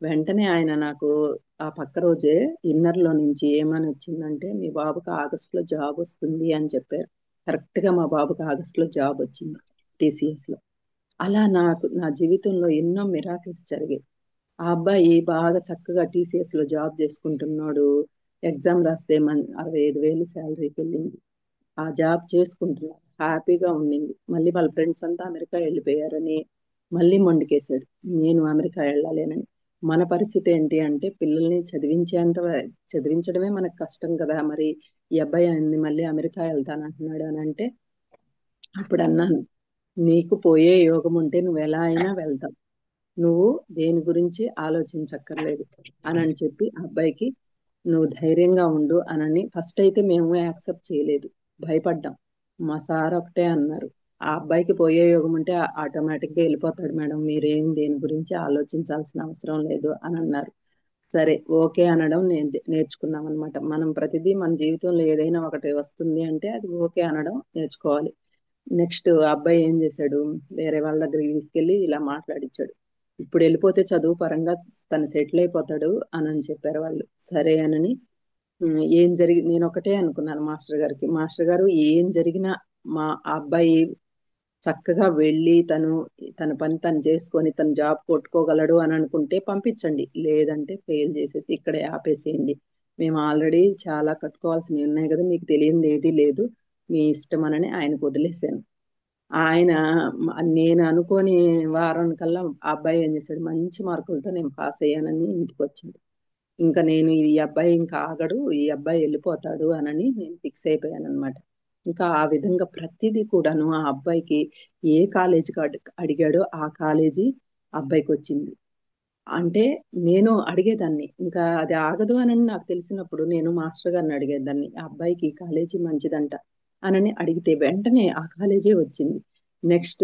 [SPEAKER 2] వెంటనే ఆయన నాకు ఆ పక్క రోజే ఇన్నర్లో నుంచి ఏమని వచ్చిందంటే, మీ బాబుకి ఆగస్టులో జాబ్ వస్తుంది అని చెప్పారు. కరెక్ట్ గా మా బాబుకి ఆగస్టులో జాబ్ వచ్చింది TCS లో. అలా నా జీవితంలో ఎన్నో మిరాకిల్స్ జరిగాయి. ఆ అబ్బాయి బాగా చక్కగా TCS లో జాబ్ చేసుకుంటున్నాడు. ఎగ్జామ్ రాస్తే 65,000 శాలరీకి వెళ్ళింది. ఆ జాబ్ చేసుకుంటున్నాడు, హ్యాపీగా ఉండింది. మళ్ళీ వాళ్ళ ఫ్రెండ్స్ అంతా అమెరికా వెళ్ళిపోయారని మళ్ళీ మొండికేశాడు, నేను అమెరికా వెళ్ళాలేనని. మన పరిస్థితి ఏంటి అంటే పిల్లల్ని చదివించడమే మనకు కష్టం కదా, మరి ఈ అబ్బాయి అన్ని మళ్ళీ అమెరికా వెళ్తానంటున్నాడు అని అంటే అప్పుడు అన్నాను, నీకు పోయే యోగం ఉంటే నువ్వు ఎలా అయినా వెళ్తావు, నువ్వు దేని గురించి ఆలోచించక్కర్లేదు అని చెప్పి ఆ అబ్బాయికి నువ్వు ధైర్యంగా ఉండు అనని. ఫస్ట్ అయితే మేము యాక్సెప్ట్ చేయలేదు, భయపడ్డాం. మా సార్ ఒకటే అన్నారు, ఆ అబ్బాయికి పోయే యోగం ఉంటే ఆటోమేటిక్గా వెళ్ళిపోతాడు మేడం, మీరేం దేని గురించి ఆలోచించాల్సిన అవసరం లేదు అని అన్నారు. సరే ఓకే అనడం నేర్చుకున్నాం అనమాట. మనం ప్రతిదీ మన జీవితంలో ఏదైనా ఒకటి వస్తుంది అంటే అది ఓకే అనడం నేర్చుకోవాలి. నెక్స్ట్ అబ్బాయి ఏం చేశాడు, వేరే వాళ్ళ దగ్గరికి తీసుకెళ్లి ఇలా మాట్లాడించాడు, ఇప్పుడు వెళ్ళిపోతే చదువు పరంగా తను సెటిల్ అయిపోతాడు అని చెప్పారు వాళ్ళు. సరే అనని ఏం నేను ఒకటే అనుకున్నాను మాస్టర్ గారికి, మాస్టర్ గారు ఏం జరిగినా మా అబ్బాయి చక్కగా వెళ్ళి తన పని తను చేసుకొని తను జాబ్ కొట్టుకోగలడు అని అనుకుంటే పంపించండి, లేదంటే ఫెయిల్ చేసేసి ఇక్కడే ఆపేసేయండి. మేము ఆల్రెడీ చాలా కట్టుకోవాల్సినవి ఉన్నాయి కదా, మీకు తెలియంది ఏది లేదు, మీ ఇష్టం అని ఆయనకు వదిలేశాను. ఆయన నేను అనుకోని వారం కల్లా ఆ అబ్బాయి ఏం చేశాడు, మంచి మార్కులతో నేను పాస్ అయ్యానని ఇంటికి వచ్చాడు. ఇంకా నేను ఈ అబ్బాయి ఇంకా ఆగడు, ఈ అబ్బాయి వెళ్ళిపోతాడు అనని నేను ఫిక్స్ అయిపోయాను అనమాట. ఇంకా ఆ విధంగా ప్రతిదీ కూడాను ఆ అబ్బాయికి ఏ కాలేజీకి అడిగాడో ఆ కాలేజీ అబ్బాయికి వచ్చింది. అంటే నేను అడిగేదాన్ని, ఇంకా అది ఆగదు అని నాకు తెలిసినప్పుడు నేను మాస్టర్ గారిని అడిగేదాన్ని, ఆ అబ్బాయికి ఈ కాలేజీ మంచిదంట అనని అడిగితే వెంటనే ఆ కాలేజీ వచ్చింది. నెక్స్ట్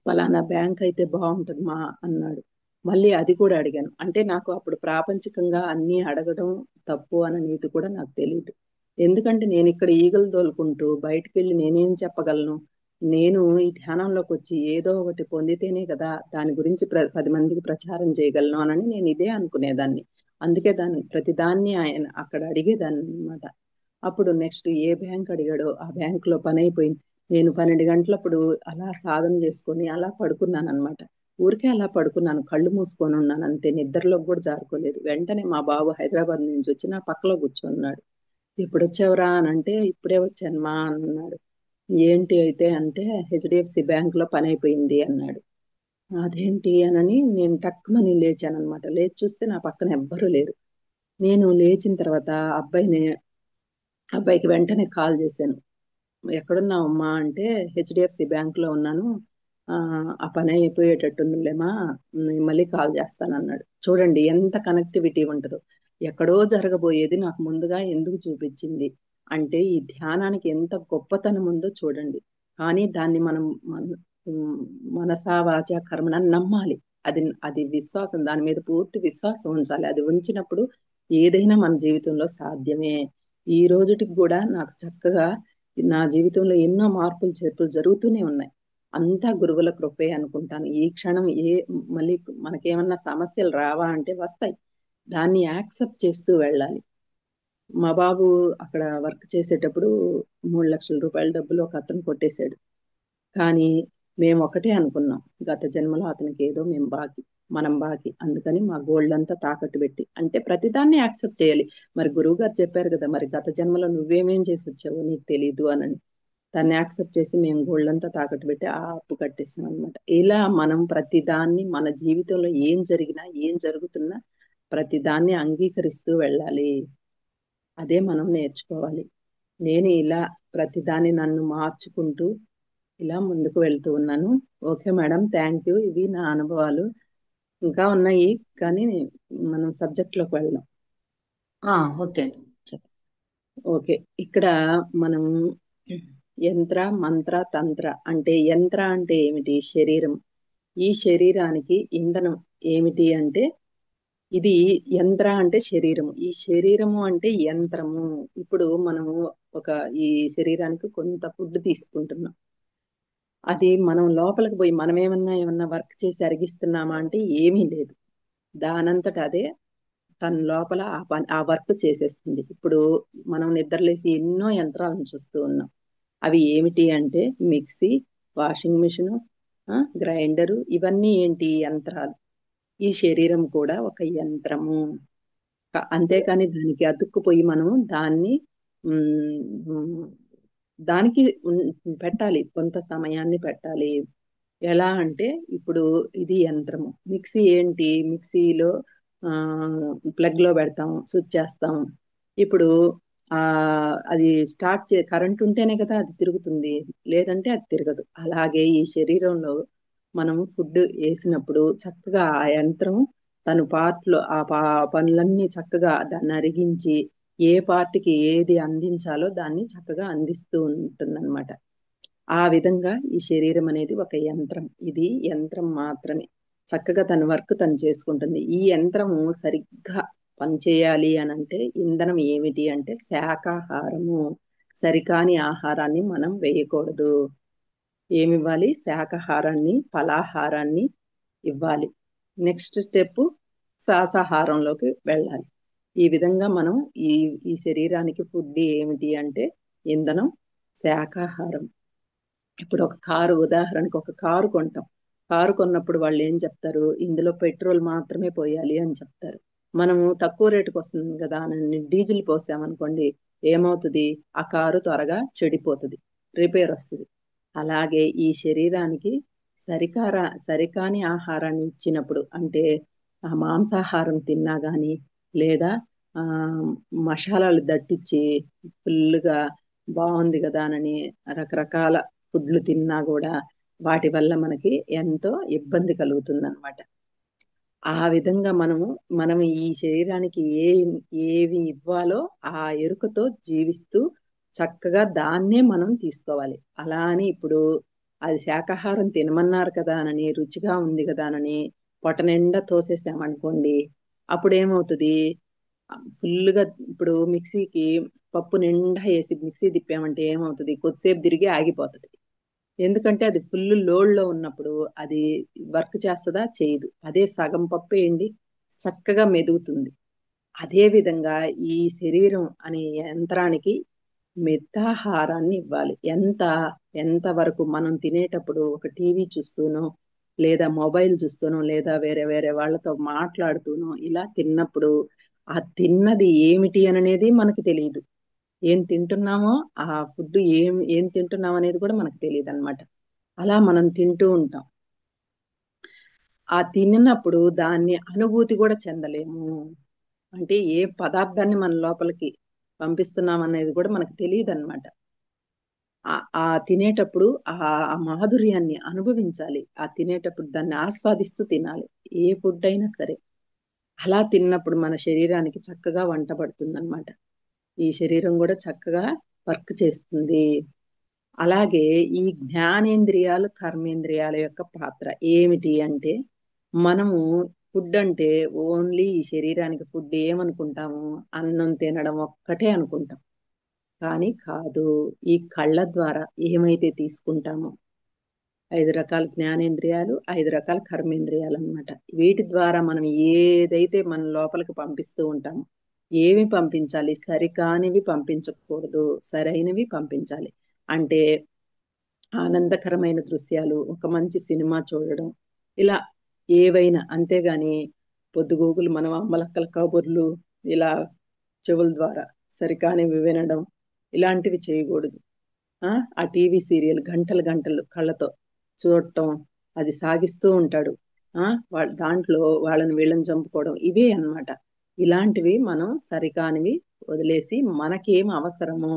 [SPEAKER 2] ఫలానా బ్యాంక్ అయితే బాగుంటుంది మా అన్నాడు. మళ్ళీ అది కూడా అడిగాను. అంటే నాకు అప్పుడు ప్రాపంచికంగా అన్నీ అడగడం తప్పు అన్న నీతి కూడా నాకు తెలియదు. ఎందుకంటే నేను ఇక్కడ ఈగలు తోలుకుంటూ బయటికి వెళ్ళి నేనేం చెప్పగలను, నేను ఈ ధ్యానంలోకి వచ్చి ఏదో ఒకటి పొందితేనే కదా దాని గురించి 10 మందికి ప్రచారం చేయగలను అని నేను ఇదే అనుకునేదాన్ని. అందుకే ప్రతిదాన్ని ఆయన అక్కడ అడిగేదాన్ని అనమాట. అప్పుడు నెక్స్ట్ ఏ బ్యాంక్ అడిగాడో ఆ బ్యాంకులో పని అయిపోయింది. నేను 12 గంటలప్పుడు అలా సాధన చేసుకొని అలా పడుకున్నాను అనమాట. ఊరికే అలా పడుకున్నాను, కళ్ళు మూసుకొని ఉన్నాను అంతే, నిద్రలోకి కూడా జారుకోలేదు. వెంటనే మా బాబు హైదరాబాద్ నుంచి వచ్చి నా పక్కలో కూర్చున్నాడు. ఎప్పుడు వచ్చావురా అని అంటే ఇప్పుడే వచ్చాను మా అన్నాడు. ఏంటి అయితే అంటే HDFC బ్యాంకులో పని అయిపోయింది అన్నాడు. అదేంటి అనని నేను టక్కుమని లేచాను అనమాట. లేచి చూస్తే నా పక్కన ఎవ్వరూ లేరు. నేను లేచిన తర్వాత అబ్బాయికి వెంటనే కాల్ చేశాను. ఎక్కడున్నావమ్మా అంటే HDFC బ్యాంకులో ఉన్నాను, ఆ పని అయిపోయేటట్టుందిలేమా, మళ్ళీ కాల్ చేస్తానన్నాడు. చూడండి ఎంత కనెక్టివిటీ ఉంటుందో. ఎక్కడో జరగబోయేది నాకు ముందుగా ఎందుకు చూపించింది అంటే ఈ ధ్యానానికి ఎంత గొప్పతనం ఉందో చూడండి. కానీ దాన్ని మనం ఉమ్, మనసా వాచ కర్మణ నమ్మాలి. అది అది విశ్వాసం, దాని మీద పూర్తి విశ్వాసం ఉంచాలి. అది ఉంచినప్పుడు ఏదైనా మన జీవితంలో సాధ్యమే. ఈ రోజుటికి కూడా నాకు చక్కగా నా జీవితంలో ఎన్నో మార్పులు చేర్పులు జరుగుతూనే ఉన్నాయి. అంతా గురువుల కృపే అనుకుంటాను. ఈ క్షణం మళ్ళీ మనకేమన్నా సమస్యలు రావా అంటే వస్తాయి, దాన్ని యాక్సెప్ట్ చేస్తూ వెళ్ళాలి. మా బాబు అక్కడ వర్క్ చేసేటప్పుడు 3 లక్షల రూపాయల డబ్బులు ఒక అతను కొట్టేశాడు. కానీ మేము ఒకటే అనుకున్నాం, గత జన్మలో అతనికి ఏదో మనం బాకీ, అందుకని మా గోల్డ్ అంతా తాకట్టు పెట్టి, అంటే ప్రతిదాన్ని యాక్సెప్ట్ చేయాలి. మరి గురువు గారు చెప్పారు కదా, మరి గత జన్మలో నువ్వేమేం చేసి వచ్చావో నీకు తెలీదు అని. దాన్ని యాక్సెప్ట్ చేసి మేము గోల్డ్ అంతా తాకట్టు పెట్టి ఆ అప్పు కట్టేసాం అనమాట. ఇలా మనం ప్రతిదాన్ని మన జీవితంలో ఏం జరిగినా ఏం జరుగుతున్నా ప్రతిదాన్ని అంగీకరిస్తూ వెళ్ళాలి. అదే మనం నేర్చుకోవాలి. నేను ఇలా ప్రతిదాన్ని నన్ను మార్చుకుంటూ ఇలా ముందుకు వెళ్తూ ఉన్నాను. Okay madam, thank you. ఇవి నా అనుభవాలు, ఇంకా ఉన్నాయి కానీ మనం సబ్జెక్ట్లోకి వెళ్దాం.
[SPEAKER 1] ఓకే.
[SPEAKER 2] ఓకే, ఇక్కడ మనం యంత్ర మంత్ర తంత్ర అంటే, యంత్ర అంటే ఏమిటి, శరీరం. ఈ శరీరానికి ఇంధనం ఏమిటి అంటే, ఇది యంత్ర అంటే శరీరము, ఈ శరీరము అంటే యంత్రము. ఇప్పుడు మనము ఒక ఈ శరీరానికి కొంత ఫుడ్ తీసుకుంటున్నాం, అది మనం లోపలికి పోయి మనం ఏమన్నా వర్క్ చేసి అరిగిస్తున్నామా అంటే ఏమీ లేదు, దానంతట అదే తన లోపల ఆ వర్క్ చేసేస్తుంది. ఇప్పుడు మనం నిద్రలేసి ఎన్నో యంత్రాలను చూస్తూ ఉన్నాం. అవి ఏమిటి అంటే మిక్సీ, వాషింగ్ మిషన్, గ్రైండరు, ఇవన్నీ ఏంటి? యంత్రాలు. ఈ శరీరం కూడా ఒక యంత్రము. అంతేకాని దానికి అతుక్కుపోయి మనం దాన్ని ఉమ్, ఉమ్, దానికి పెట్టాలి, కొంత సమయాన్ని పెట్టాలి. ఎలా అంటే ఇప్పుడు ఇది యంత్రము. మిక్సీ ఏంటి? మిక్సీలో ఆ ప్లగ్ లో పెడతాం, స్విచ్ చేస్తాం. ఇప్పుడు ఆ అది కరెంట్ ఉంటేనే కదా అది తిరుగుతుంది, లేదంటే అది తిరగదు. అలాగే ఈ శరీరంలో మనం ఫుడ్ వేసినప్పుడు చక్కగా ఆ యంత్రం తన పార్ట్లో పనులన్నీ చక్కగా దాన్ని అరిగించి ఏ పార్ట్కి ఏది అందించాలో దాన్ని చక్కగా అందిస్తూ ఉంటుందన్నమాట. ఆ విధంగా ఈ శరీరం అనేది ఒక యంత్రం. ఇది యంత్రం మాత్రమే. చక్కగా తన వర్క్ తను చేసుకుంటుంది. ఈ యంత్రము సరిగ్గా పనిచేయాలి అని అంటే ఇంధనం ఏమిటి అంటే శాకాహారము. సరికాని ఆహారాన్ని మనం వేయకూడదు. ఏమివ్వాలి? శాకాహారాన్ని, ఫలాహారాన్ని ఇవ్వాలి. నెక్స్ట్ స్టెప్ శాకాహారంలోకి వెళ్ళాలి. ఈ విధంగా మనం ఈ ఈ శరీరానికి ఫుడ్ ఏమిటి అంటే ఇంధనం, శాకాహారం. ఇప్పుడు ఒక కారు, ఉదాహరణకు ఒక కారు కొంటాం. కారు కొన్నప్పుడు వాళ్ళు ఏం చెప్తారు? ఇందులో పెట్రోల్ మాత్రమే పోయాలి అని చెప్తారు. మనము తక్కువ రేటుకి వస్తుంది కదా అని డీజిల్ పోసామనుకోండి, ఏమవుతుంది? ఆ కారు త్వరగా చెడిపోతుంది, రిపేర్ వస్తుంది. అలాగే ఈ శరీరానికి సరికాని ఆహారాన్ని ఇచ్చినప్పుడు, అంటే ఆ మాంసాహారం తిన్నా గాని, లేదా ఆ మసాలాలు దట్టించి ఫుల్గా బాగుంది కదా అని రకరకాల ఫుడ్లు తిన్నా కూడా వాటి వల్ల మనకి ఎంతో ఇబ్బంది కలుగుతుందన్నమాట. ఆ విధంగా మనం ఈ శరీరానికి ఏవి ఇవ్వాలో ఆ ఎరుకతో జీవిస్తూ చక్కగా దాన్నే మనం తీసుకోవాలి. అలా అని ఇప్పుడు అది శాకాహారం తినమన్నారు కదా అని, రుచిగా ఉంది కదా అని పొట్ట నిండా తోసేసామనుకోండి, అప్పుడు ఏమవుతుంది? ఫుల్గా ఇప్పుడు మిక్సీకి పప్పు నిండా వేసి మిక్సీ తిప్పామంటే ఏమవుతుంది? కొద్దిసేపు తిరిగి ఆగిపోతుంది. ఎందుకంటే అది ఫుల్ లోడ్లో ఉన్నప్పుడు అది వర్క్ చేస్తుందా? చేయదు. అదే సగం పప్పు వేయండి, చక్కగా మెదుగుతుంది. అదే విధంగా ఈ శరీరం అనే యంత్రానికి మితాహారాన్ని ఇవ్వాలి. ఎంత వరకు మనం తినేటప్పుడు ఒక టీవీ చూస్తూనో, లేదా మొబైల్ చూస్తూనో, లేదా వేరే వేరే వాళ్ళతో మాట్లాడుతూనో ఇలా తిన్నప్పుడు ఆ తిన్నది ఏమిటి అనేది మనకు తెలియదు. ఏం తింటున్నామో, ఆ ఫుడ్ ఏం తింటున్నాం అనేది కూడా మనకు తెలియదు అనమాట. అలా మనం తింటూ ఉంటాం. ఆ తిన్నప్పుడు దాన్ని అనుభూతి కూడా చెందలేము. అంటే ఏ పదార్థాన్ని మన లోపలికి పంపిస్తున్నాం అనేది కూడా మనకు తెలియదు అనమాట. ఆ తినేటప్పుడు ఆ మాధుర్యాన్ని అనుభవించాలి. ఆ తినేటప్పుడు దాన్ని ఆస్వాదిస్తూ తినాలి. ఏ ఫుడ్ అయినా సరే. అలా తిన్నప్పుడు మన శరీరానికి చక్కగా వంట పడుతుందన్నమాట. ఈ శరీరం కూడా చక్కగా వర్క్ చేస్తుంది. అలాగే ఈ జ్ఞానేంద్రియాలు, కర్మేంద్రియాల యొక్క పాత్ర ఏమిటి అంటే, మనము ఫుడ్ అంటే ఓన్లీ ఈ శరీరానికి ఫుడ్ ఏమనుకుంటాము? అన్నం తినడం ఒక్కటే అనుకుంటాం. కానీ కాదు. ఈ కళ్ళ ద్వారా ఏమైతే తీసుకుంటామో 5 రకాల జ్ఞానేంద్రియాలు, 5 రకాల కర్మేంద్రియాలు అన్నమాట. వీటి ద్వారా మనం ఏదైతే మన లోపలికి పంపిస్తూ ఉంటామో, ఏమి పంపించాలి? సరికానివి పంపించకూడదు, సరైనవి పంపించాలి. అంటే ఆనందకరమైన దృశ్యాలు, ఒక మంచి సినిమా చూడడం, ఇలా ఏవైనా. అంతేగాని పొద్దుగూకులు మనం అమ్మలక్కల కబుర్లు ఇలా చెవుల ద్వారా సరికానివి వినడం, ఇలాంటివి చేయకూడదు. ఆ టీవీ సీరియల్ గంటలు గంటలు కళ్ళతో చూడటం, అది సాగిస్తూ ఉంటాడు. దాంట్లో వాళ్ళని వీళ్ళని చంపుకోవడం, ఇవే అన్నమాట. ఇలాంటివి మనం సరికానివి వదిలేసి మనకేం అవసరమో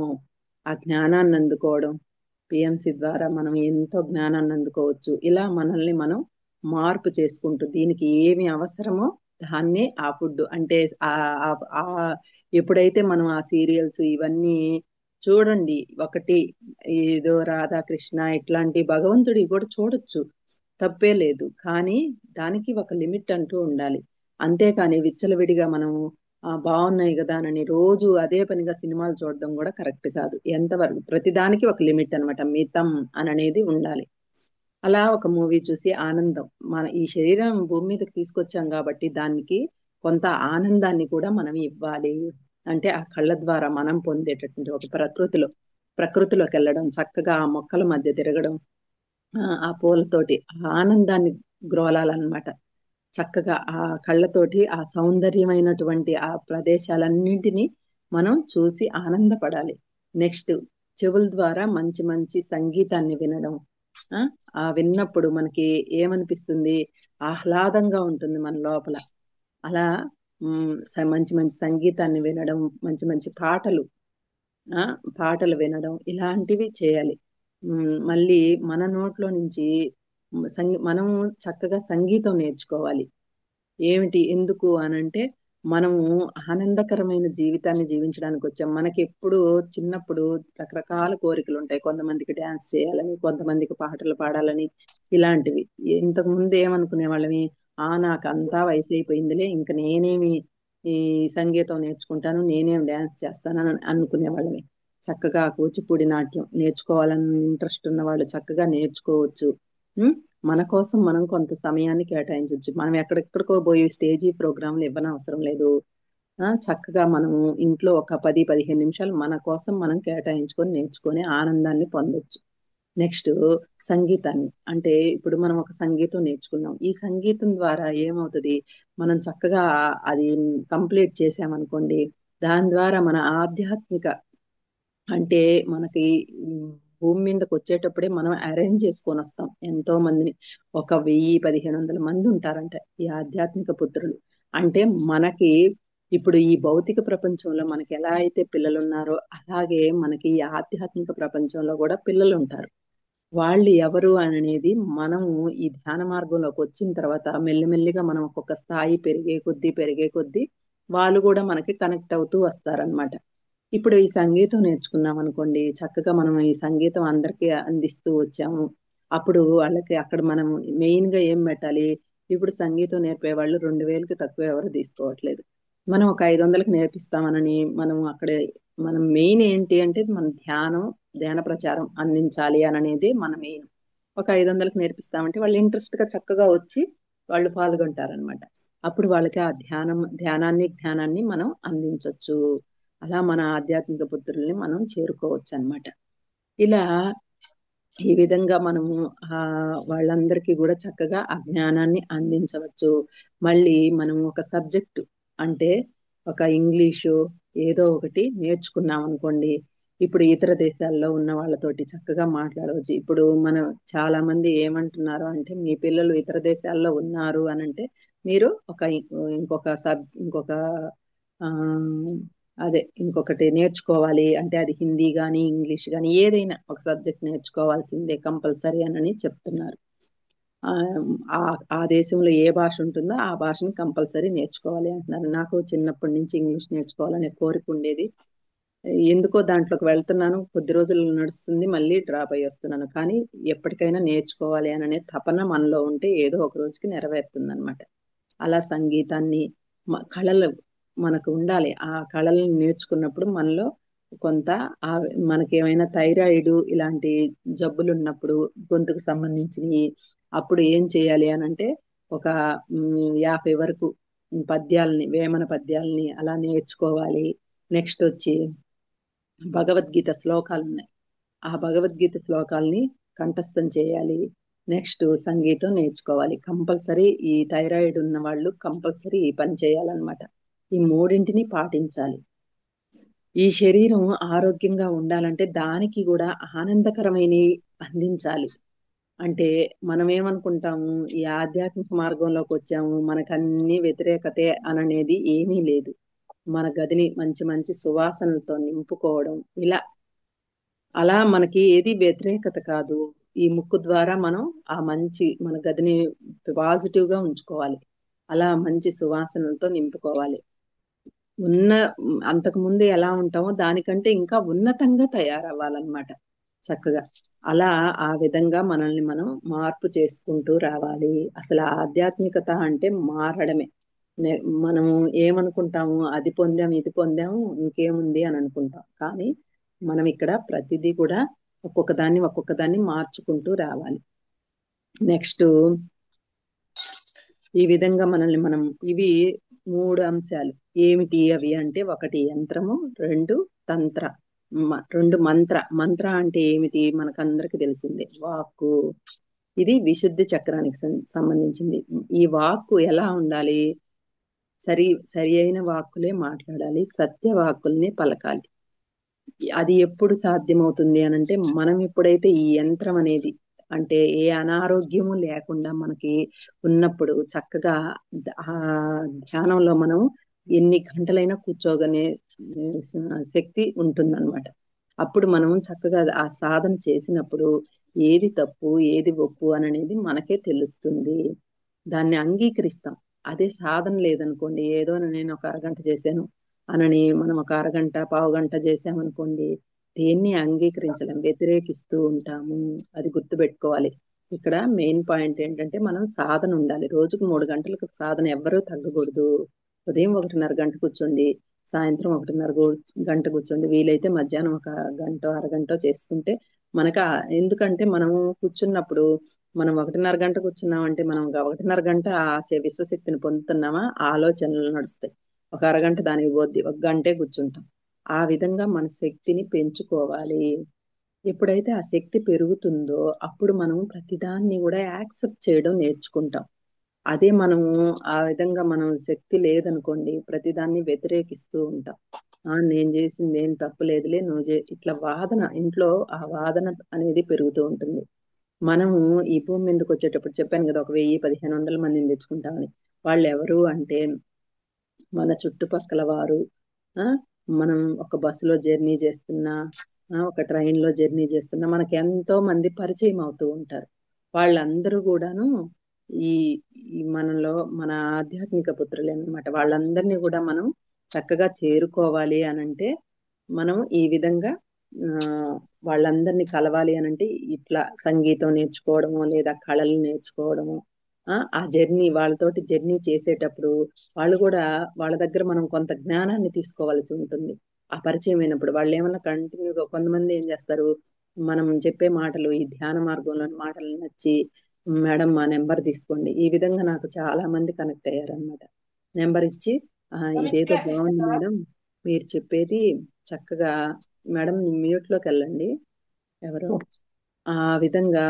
[SPEAKER 2] ఆ జ్ఞానాన్ని అందుకోవడం. పిఎంసి ద్వారా మనం ఎంతో జ్ఞానాన్ని అందుకోవచ్చు. ఇలా మనల్ని మనం మార్పు చేసుకుంటూ దీనికి ఏమి అవసరమో దాన్నే ఆ ఫుడ్ అంటే ఎప్పుడైతే మనం ఆ సీరియల్స్ ఇవన్నీ చూడండి, ఒకటి ఏదో రాధాకృష్ణ ఇట్లాంటి భగవంతుడి కూడా చూడొచ్చు, తప్పే లేదు. కానీ దానికి ఒక లిమిట్ అంటూ ఉండాలి. అంతేకాని విచ్చలవిడిగా మనం బాగున్నాయి కదా అని రోజు అదే పనిగా సినిమాలు చూడడం కూడా కరెక్ట్ కాదు. ఎంతవరకు ప్రతిదానికి ఒక లిమిట్ అనమాట, మితం అనేది ఉండాలి. అలా ఒక మూవీ చూసి ఆనందం, మన ఈ శరీరం భూమి మీదకి తీసుకొచ్చాం కాబట్టి దానికి కొంత ఆనందాన్ని కూడా మనం ఇవ్వాలి. అంటే ఆ కళ్ళ ద్వారా మనం పొందేటటువంటి ఒక ప్రకృతిలోకి వెళ్ళడం, చక్కగా ఆ మొక్కల మధ్య తిరగడం, ఆ పూలతోటి ఆ ఆనందాన్ని గ్రోలాలన్నమాట. చక్కగా ఆ కళ్ళతోటి ఆ సౌందర్యమైనటువంటి ఆ ప్రదేశాలన్నింటినీ మనం చూసి ఆనందపడాలి. నెక్స్ట్ చెవుల ద్వారా మంచి మంచి సంగీతాన్ని వినడం. ఆ ఆ విన్నప్పుడు మనకి ఏమనిపిస్తుంది? ఆహ్లాదంగా ఉంటుంది మన లోపల. అలా మంచి మంచి సంగీతాన్ని వినడం, మంచి మంచి పాటలు, ఆ పాటలు వినడం ఇలాంటివి చేయాలి. మళ్ళీ మన నోట్లో నుంచి మనం చక్కగా సంగీతం నేర్చుకోవాలి. ఏమిటి ఎందుకు అనంటే మనము ఆనందకరమైన జీవితాన్ని జీవించడానికి వచ్చాం. మనకి ఎప్పుడు చిన్నప్పుడు రకరకాల కోరికలు ఉంటాయి. కొంతమందికి డ్యాన్స్ చేయాలని, కొంతమందికి పాటలు పాడాలని, ఇలాంటివి. ఇంతకు ముందు ఏమనుకునే వాళ్ళమి, నాకు అంతా వయసు అయిపోయిందిలే, ఇంక నేనేమి ఈ సంగీతం నేర్చుకుంటాను, నేనేం డ్యాన్స్ చేస్తాను అని అనుకునే వాళ్ళమి. చక్కగా కూచిపూడి నాట్యం నేర్చుకోవాలని ఇంట్రెస్ట్ ఉన్న వాళ్ళు చక్కగా నేర్చుకోవచ్చు. ఉం? మన కోసం మనం కొంత సమయాన్ని కేటాయించవచ్చు. మనం ఎక్కడెక్కడికో పోయి స్టేజీ ప్రోగ్రాంలు ఇవ్వనవసరం లేదు. చక్కగా మనము ఇంట్లో ఒక 10-15 నిమిషాలు మన కోసం మనం కేటాయించుకొని నేర్చుకొని ఆనందాన్ని పొందొచ్చు. నెక్స్ట్ సంగీతాన్ని అంటే ఇప్పుడు మనం ఒక సంగీతం నేర్చుకున్నాం. ఈ సంగీతం ద్వారా ఏమవుతుంది? మనం చక్కగా అది కంప్లీట్ చేసామనుకోండి, దాని ద్వారా మన ఆధ్యాత్మిక అంటే మనకి భూమి మీదకి వచ్చేటప్పుడే మనం అరేంజ్ చేసుకొని వస్తాం ఎంతో మందిని. ఒక 1000-1500 మంది ఉంటారంట ఈ ఆధ్యాత్మిక పుత్రులు. అంటే మనకి ఇప్పుడు ఈ భౌతిక ప్రపంచంలో మనకి ఎలా అయితే పిల్లలు ఉన్నారో అలాగే మనకి ఈ ఆధ్యాత్మిక ప్రపంచంలో కూడా పిల్లలు ఉంటారు. వాళ్ళు ఎవరు అనేది మనము ఈ ధ్యాన మార్గంలోకి వచ్చిన తర్వాత మెల్లిమెల్లిగా మనం ఒక్కొక్క స్థాయి పెరిగే కొద్దీ వాళ్ళు కూడా మనకి కనెక్ట్ అవుతూ వస్తారనమాట. ఇప్పుడు ఈ సంగీతం నేర్చుకున్నాం అనుకోండి, చక్కగా మనం ఈ సంగీతం అందరికీ అందిస్తూ వచ్చాము. అప్పుడు వాళ్ళకి అక్కడ మనం మెయిన్ గా ఏం పెట్టాలి? ఇప్పుడు సంగీతం నేర్పే వాళ్ళు 2000కి తక్కువ ఎవరు తీసుకోవట్లేదు. మనం ఒక 500కి నేర్పిస్తామనని మనం మెయిన్ ఏంటి అంటే మన ధ్యాన ప్రచారం అందించాలి అని అనేది మన మెయిన్. ఒక 500కి నేర్పిస్తామంటే వాళ్ళు ఇంట్రెస్ట్ గా చక్కగా వచ్చి వాళ్ళు పాల్గొంటారనమాట. అప్పుడు వాళ్ళకి ఆ జ్ఞానాన్ని మనం అందించవచ్చు. అలా మన ఆధ్యాత్మిక పుత్రుల్ని మనం చేరుకోవచ్చు అన్నమాట. ఇలా ఈ విధంగా మనము వాళ్ళందరికీ కూడా చక్కగా ఆ జ్ఞానాన్ని అందించవచ్చు. మళ్ళీ మనం ఒక సబ్జెక్టు అంటే ఒక ఇంగ్లీషు ఏదో ఒకటి నేర్చుకున్నాం అనుకోండి, ఇప్పుడు ఇతర దేశాల్లో ఉన్న వాళ్ళతోటి చక్కగా మాట్లాడవచ్చు. ఇప్పుడు మనం చాలా మంది ఏమంటున్నారు అంటే, మీ పిల్లలు ఇతర దేశాల్లో ఉన్నారు అని అంటే మీరు ఇంకొక ఆ ఇంకొకటి నేర్చుకోవాలి అంటే అది హిందీ కానీ ఇంగ్లీష్ కానీ ఏదైనా ఒక సబ్జెక్ట్ నేర్చుకోవాల్సిందే కంపల్సరీ అని చెప్తున్నారు. ఆ ఆ దేశంలో ఏ భాష ఉంటుందో ఆ భాషను కంపల్సరీ నేర్చుకోవాలి అంటున్నారు. నాకు చిన్నప్పటి నుంచి ఇంగ్లీష్ నేర్చుకోవాలనే కోరిక ఉండేది. ఎందుకో దాంట్లోకి వెళ్తున్నాను, కొద్ది రోజులు నడుస్తుంది, మళ్ళీ డ్రాప్ అయ్యి వస్తున్నాను. కానీ ఎప్పటికైనా నేర్చుకోవాలి అనే తపన మనలో ఉంటే ఏదో ఒక రోజుకి నెరవేరుతుంది అనమాట. అలా సంగీతాన్ని కళలు మనకు ఉండాలి. ఆ కళలను నేర్చుకున్నప్పుడు మనలో కొంత ఆ మనకేమైనా థైరాయిడ్ ఇలాంటి జబ్బులు ఉన్నప్పుడు గొంతుకు సంబంధించినవి అప్పుడు ఏం చేయాలి అని అంటే ఒక 50 వరకు వేమన పద్యాలని అలా నేర్చుకోవాలి. నెక్స్ట్ వచ్చి భగవద్గీత శ్లోకాలు ఉన్నాయి. ఆ భగవద్గీత శ్లోకాల్ని కంఠస్థం చేయాలి. నెక్స్ట్ సంగీతం నేర్చుకోవాలి. కంపల్సరీ ఈ థైరాయిడ్ ఉన్న వాళ్ళు కంపల్సరీ ఈ పని చేయాలన్నమాట. ఈ మూడింటిని పాటించాలి. ఈ శరీరం ఆరోగ్యంగా ఉండాలంటే దానికి కూడా ఆనందకరమైనవి అందించాలి. అంటే మనం ఏమనుకుంటాము, ఈ ఆధ్యాత్మిక మార్గంలోకి వచ్చాము, మనకన్నీ వ్యతిరేకతే అననేది ఏమీ లేదు. మన గదిని మంచి మంచి సువాసనలతో నింపుకోవడం అలా మనకి ఏది వ్యతిరేకత కాదు. ఈ ముక్కు ద్వారా మనం మన గదిని పాజిటివ్ గా ఉంచుకోవాలి. అలా మంచి సువాసనలతో నింపుకోవాలి. అంతకు ముందు ఎలా ఉంటామో దానికంటే ఇంకా ఉన్నతంగా తయారవ్వాలన్నమాట చక్కగా. అలా ఆ విధంగా మనల్ని మనం మార్పు చేసుకుంటూ రావాలి. అసలు ఆధ్యాత్మికత అంటే మారడమే. మనము ఏమనుకుంటాము, అది పొందాము ఇది పొందాము ఇంకేముంది అని అనుకుంటాం. కానీ మనం ఇక్కడ ప్రతిదీ కూడా ఒక్కొక్క దాన్ని మార్చుకుంటూ రావాలి. నెక్స్ట్ ఈ విధంగా ఇవి 3 అంశాలు. ఏమిటి అవి అంటే 1 యంత్రము, 2 తంత్ర, 2 మంత్ర. మంత్ర అంటే ఏమిటి మనకందరికి తెలిసిందే, వాక్కు, ఇది విశుద్ధి చక్రానికి సంబంధించింది. ఈ వాక్కు ఎలా ఉండాలి? సరి అయిన వాక్కులే మాట్లాడాలి, సత్య వాక్కుల్ని పలకాలి. అది ఎప్పుడు సాధ్యమవుతుంది అనంటే, మనం ఎప్పుడైతే ఈ యంత్రం అనేది, అంటే ఏ అనారోగ్యము లేకుండా మనకి ఉన్నప్పుడు చక్కగా ఆ ధ్యానంలో మనం ఎన్ని గంటలైనా కూర్చోగనే శక్తి ఉంటుందన్నమాట. అప్పుడు మనం చక్కగా ఆ సాధన చేసినప్పుడు ఏది తప్పు ఏది ఒప్పు అనేది మనకే తెలుస్తుంది. దాన్ని అంగీకరిస్తాం. అదే సాధన లేదనుకోండి, ఏదో నేను ఒక అరగంట చేశాను అనని మనం ఒక అరగంట పావుగంట చేసామనుకోండి, దేన్ని అంగీకరించలేం, వ్యతిరేకిస్తూ ఉంటాము. అది గుర్తుపెట్టుకోవాలి. ఇక్కడ మెయిన్ పాయింట్ ఏంటంటే, మనం సాధన ఉండాలి. రోజుకు 3 గంటలకు సాధన ఎవ్వరూ తగ్గకూడదు. ఉదయం 1:30 గంట కూర్చోండి, సాయంత్రం 1:30 గంట కూర్చోండి, వీలైతే మధ్యాహ్నం ఒక గంట అరగంట చేసుకుంటే మనకు ఎందుకంటే మనము కూర్చున్నప్పుడు మనం 1:30 గంట కూర్చున్నామంటే మనం 1:30 గంట ఆ విశ్వశక్తిని పొందుతున్నామా, ఆలోచనలు నడుస్తాయి. ఒక అరగంట దానికి పోద్ది, ఒక గంటే కూర్చుంటాం. ఆ విధంగా మన శక్తిని పెంచుకోవాలి. ఎప్పుడైతే ఆ శక్తి పెరుగుతుందో అప్పుడు మనం ప్రతిదాన్ని కూడా యాక్సెప్ట్ చేయడం నేర్చుకుంటాం. అదే మనము ఆ విధంగా మనం శక్తి లేదనుకోండి, ప్రతిదాన్ని వ్యతిరేకిస్తూ ఉంటాం. నేను చేసింది ఏం తప్పులేదులే, నువ్వు ఇట్లా వాదన, ఇంట్లో ఆ వాదన అనేది పెరుగుతూ ఉంటుంది. మనము ఈ భూమి మీదకి వచ్చేటప్పుడు చెప్పాను కదా, ఒక 1000-1500 మందిని తెచ్చుకుంటామని. వాళ్ళు ఎవరు అంటే మన చుట్టుపక్కల వారు. ఆ మనం ఒక బస్సులో జర్నీ చేస్తున్నా, ఒక ట్రైన్లో జర్నీ చేస్తున్నా మనకి ఎంతో మంది పరిచయం అవుతూ ఉంటారు. వాళ్ళందరూ కూడాను ఈ మనలో మన ఆధ్యాత్మిక పుత్రులే అన్నమాట. వాళ్ళందరినీ కూడా మనం చక్కగా చేరుకోవాలి అనంటే, మనం ఈ విధంగా వాళ్ళందరినీ కలవాలి అనంటే ఇట్లా సంగీతం నేర్చుకోవడము, లేదా కళలు నేర్చుకోవడము, ఆ జర్నీ వాళ్ళతోటి జర్నీ చేసేటప్పుడు వాళ్ళు కూడా, వాళ్ళ దగ్గర మనం కొంత జ్ఞానాన్ని తీసుకోవాల్సి ఉంటుంది. ఆ పరిచయం అయినప్పుడు వాళ్ళు ఏమన్నా కంటిన్యూగా, కొంతమంది ఏం చేస్తారు, మనం చెప్పే మాటలు, ఈ ధ్యాన మార్గంలోని మాటలు నచ్చి, మేడం మా నెంబర్ తీసుకోండి, ఈ విధంగా నాకు చాలా మంది కనెక్ట్ అయ్యారనమాట. నెంబర్ ఇచ్చి, ఇదేదో బాగుంది మేడం మీరు చెప్పేది, చక్కగా మేడం మ్యూట్లోకి వెళ్ళండి ఎవరో. ఆ విధంగా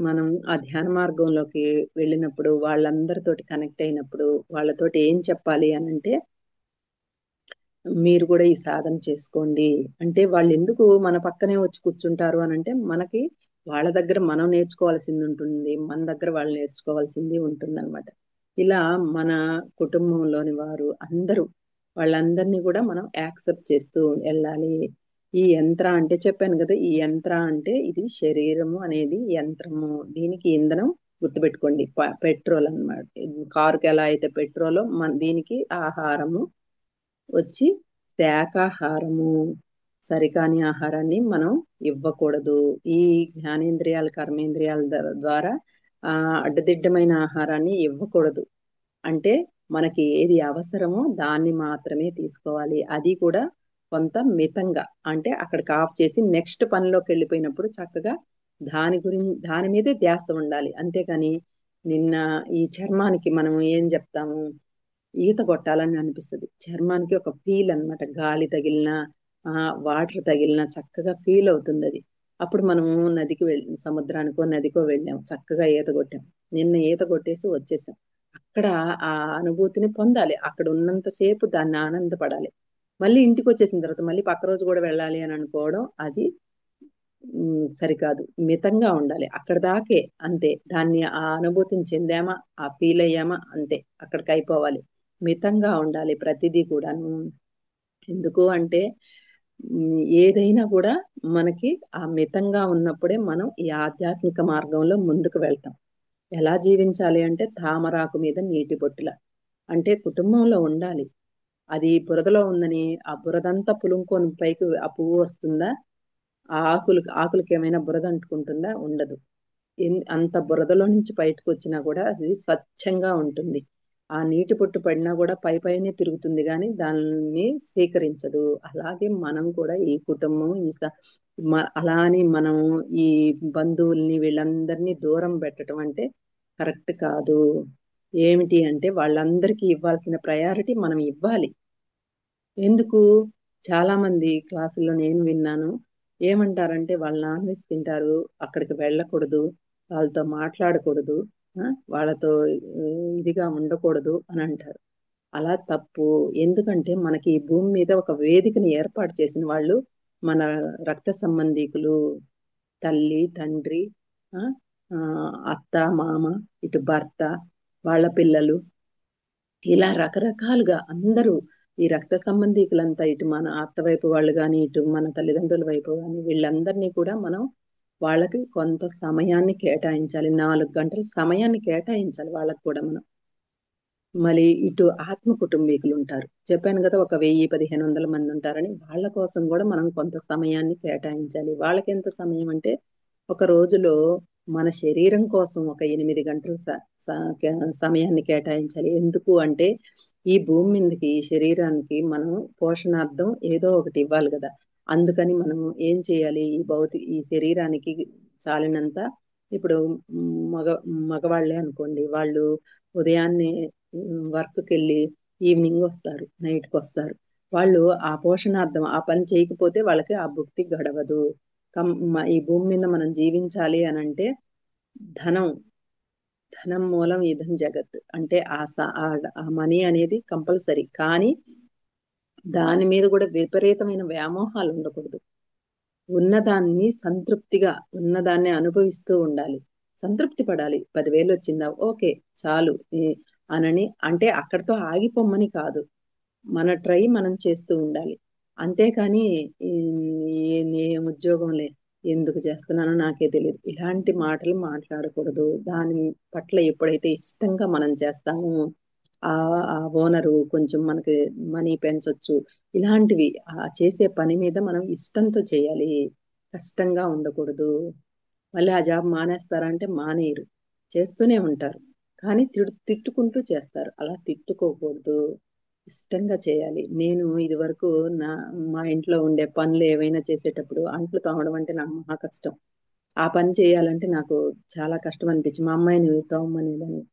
[SPEAKER 2] మనం ఆ ధ్యాన మార్గంలోకి వెళ్ళినప్పుడు, వాళ్ళందరితోటి కనెక్ట్ అయినప్పుడు వాళ్ళతోటి ఏం చెప్పాలి అనంటే, మీరు కూడా ఈ సాధన చేసుకోండి అంటే, వాళ్ళు ఎందుకు మన పక్కనే వచ్చి కూర్చుంటారు అనంటే, మనకి వాళ్ళ దగ్గర మనం నేర్చుకోవాల్సింది ఉంటుంది, మన దగ్గర వాళ్ళు నేర్చుకోవాల్సింది ఉంటుందన్నమాట. ఇలా మన కుటుంబంలోని వారు అందరూ, వాళ్ళందరినీ కూడా మనం యాక్సెప్ట్ చేస్తూ వెళ్ళాలి. ఈ యంత్ర అంటే చెప్పాను కదా, ఈ యంత్ర అంటే ఇది శరీరము అనేది యంత్రము, దీనికి ఇంధనం గుర్తుపెట్టుకోండి పెట్రోల్ అన్నమాట. కారుకి ఎలా అయితే పెట్రోలో, దీనికి ఆహారము వచ్చి శాకాహారము. సరికాని ఆహారాన్ని మనం ఇవ్వకూడదు. ఈ జ్ఞానేంద్రియాల కర్మేంద్రియాల ద్వారా అడ్డదిడ్డమైన ఆహారాన్ని ఇవ్వకూడదు. అంటే మనకి ఏది అవసరమో దాన్ని మాత్రమే తీసుకోవాలి. అది కూడా కొంత మితంగా. అంటే అక్కడికి ఆఫ్ చేసి నెక్స్ట్ పనిలోకి వెళ్ళిపోయినప్పుడు చక్కగా దాని మీదే ధ్యాస ఉండాలి. అంతేకాని నిన్న ఈ చర్మానికి మనం ఏం చెప్తాము, ఈత కొట్టాలని అనిపిస్తుంది. చర్మానికి ఒక ఫీల్ అన్నమాట. గాలి తగిలినా, వాటర్ తగిలినా చక్కగా ఫీల్ అవుతుంది అది. అప్పుడు మనము నదికి సముద్రానికో నదికో వెళ్ళాం, చక్కగా ఈత కొట్టాం. నిన్న ఈత కొట్టేసి వచ్చేసాం. అక్కడ ఆ అనుభూతిని పొందాలి. అక్కడ ఉన్నంత సేపు దాన్ని ఆనందపడాలి. మళ్ళీ ఇంటికి వచ్చేసిన తర్వాత మళ్ళీ పక్క రోజు కూడా వెళ్ళాలి అని అనుకోవడం, అది సరికాదు. మితంగా ఉండాలి. అక్కడ దాకే అంతే. దాన్ని ఆ అనుభూతిని చెందామా, ఆ ఫీల్ అయ్యామా అంతే, అక్కడికి అయిపోవాలి. మితంగా ఉండాలి ప్రతిదీ కూడాను. ఎందుకు అంటే ఏదైనా కూడా మనకి ఆ మితంగా ఉన్నప్పుడే మనం ఈ ఆధ్యాత్మిక మార్గంలో ముందుకు వెళ్తాం. ఎలా జీవించాలి అంటే, తామరాకు మీద నీటి బొట్టుల. అంటే కుటుంబంలో ఉండాలి. అది బురదలో ఉందని ఆ బురదంతా పులుముకొని పైకి ఆ పువ్వు వస్తుందా? ఆ ఆకులకి ఏమైనా బురద అంటుకుంటుందా? ఉండదు. అంత బురదలో నుంచి బయటకు వచ్చినా కూడా అది స్వచ్ఛంగా ఉంటుంది. ఆ నీటి పొట్టు పడినా కూడా పైనే తిరుగుతుంది కానీ దాన్ని స్వీకరించదు. అలాగే మనం కూడా ఈ కుటుంబం, అలా అని మనం ఈ బంధువుల్ని వీళ్ళందరినీ దూరం పెట్టడం అంటే కరెక్ట్ కాదు. ఏమిటి అంటే, వాళ్ళందరికీ ఇవ్వాల్సిన ప్రయారిటీ మనం ఇవ్వాలి. ఎందుకు, చాలా మంది క్లాసుల్లో నేను విన్నాను, ఏమంటారంటే వాళ్ళు నాన్ వెజ్ తింటారు, అక్కడికి వెళ్ళకూడదు, వాళ్ళతో మాట్లాడకూడదు, వాళ్ళతో ఇదిగా ఉండకూడదు అని అంటారు. అలా తప్పు. ఎందుకంటే మనకి ఈ భూమి మీద ఒక వేదికని ఏర్పాటు చేసిన వాళ్ళు మన రక్త సంబంధీకులు, తల్లి, తండ్రి, ఆ, ఆ, అత్త, మామ, ఇటు భర్త, వాళ్ళ పిల్లలు, ఇలా రకరకాలుగా అందరూ ఈ రక్త సంబంధీకులంతా, ఇటు మన అత్త వైపు వాళ్ళు కానీ, ఇటు మన తల్లిదండ్రుల వైపు కానీ, వీళ్ళందరినీ కూడా మనం వాళ్ళకి కొంత సమయాన్ని కేటాయించాలి. 4 గంటల సమయాన్ని కేటాయించాలి వాళ్ళకి కూడా మనం. మళ్ళీ ఇటు ఆత్మ కుటుంబీకులు ఉంటారు. చెప్పాను కదా, ఒక 1000-1500 మంది ఉంటారని. వాళ్ళ కోసం కూడా మనం కొంత సమయాన్ని కేటాయించాలి. వాళ్ళకి ఎంత సమయం అంటే, ఒక రోజులో మన శరీరం కోసం ఒక 8 గంటల సమయాన్ని కేటాయించాలి. ఎందుకు అంటే, ఈ భూమి మీదకి ఈ శరీరానికి మనం పోషణార్థం ఏదో ఒకటి ఇవ్వాలి కదా. అందుకని మనం ఏం చేయాలి, ఈ శరీరానికి చాలినంత, ఇప్పుడు మగ మగవాళ్ళే అనుకోండి, వాళ్ళు ఉదయాన్నే వర్క్కి వెళ్ళి ఈవినింగ్ వస్తారు, నైట్కి వస్తారు. వాళ్ళు ఆ పోషణార్థం ఆ పని చేయకపోతే వాళ్ళకి ఆ భుక్తి గడవదు. ఈ భూమి మీద మనం జీవించాలి అని అంటే, ధనం ధనం మూలం ఇదం జగత్ అంటే ఆ మనీ అనేది కంపల్సరీ. కానీ దాని మీద కూడా విపరీతమైన వ్యామోహాలు ఉండకూడదు. ఉన్నదాన్ని సంతృప్తిగా ఉన్నదాన్ని అనుభవిస్తూ ఉండాలి. సంతృప్తి పడాలి. 10,000 వచ్చిందా, ఓకే చాలు అనని అంటే అక్కడితో ఆగిపోమ్మని కాదు. మన ట్రై మనం చేస్తూ ఉండాలి. అంతేకాని ఏం ఉద్యోగంలే, ఎందుకు చేస్తున్నానో నాకే తెలియదు, ఇలాంటి మాటలు మాట్లాడకూడదు. దాని పట్ల ఎప్పుడైతే ఇష్టంగా మనం చేస్తామో, ఆ ఆ ఓనరు కొంచెం మనకి మనీ పెంచొచ్చు, ఇలాంటివి చేసే పని మీద మనం ఇష్టంతో చేయాలి. కష్టంగా ఉండకూడదు. మళ్ళీ ఆ జాబ్ మానేస్తారా అంటే మానేయరు, చేస్తూనే ఉంటారు. కానీ తిట్టుకుంటూ చేస్తారు. అలా తిట్టుకోకూడదు, ఇష్టంగా చేయాలి. నేను ఇది వరకు మా ఇంట్లో ఉండే పనులు ఏవైనా చేసేటప్పుడు అంట్లు తోమడం అంటే నాకు మహా కష్టం. ఆ పని చేయాలంటే నాకు చాలా కష్టం అనిపించి మా అమ్మాయిని తోమనేదాన్ని.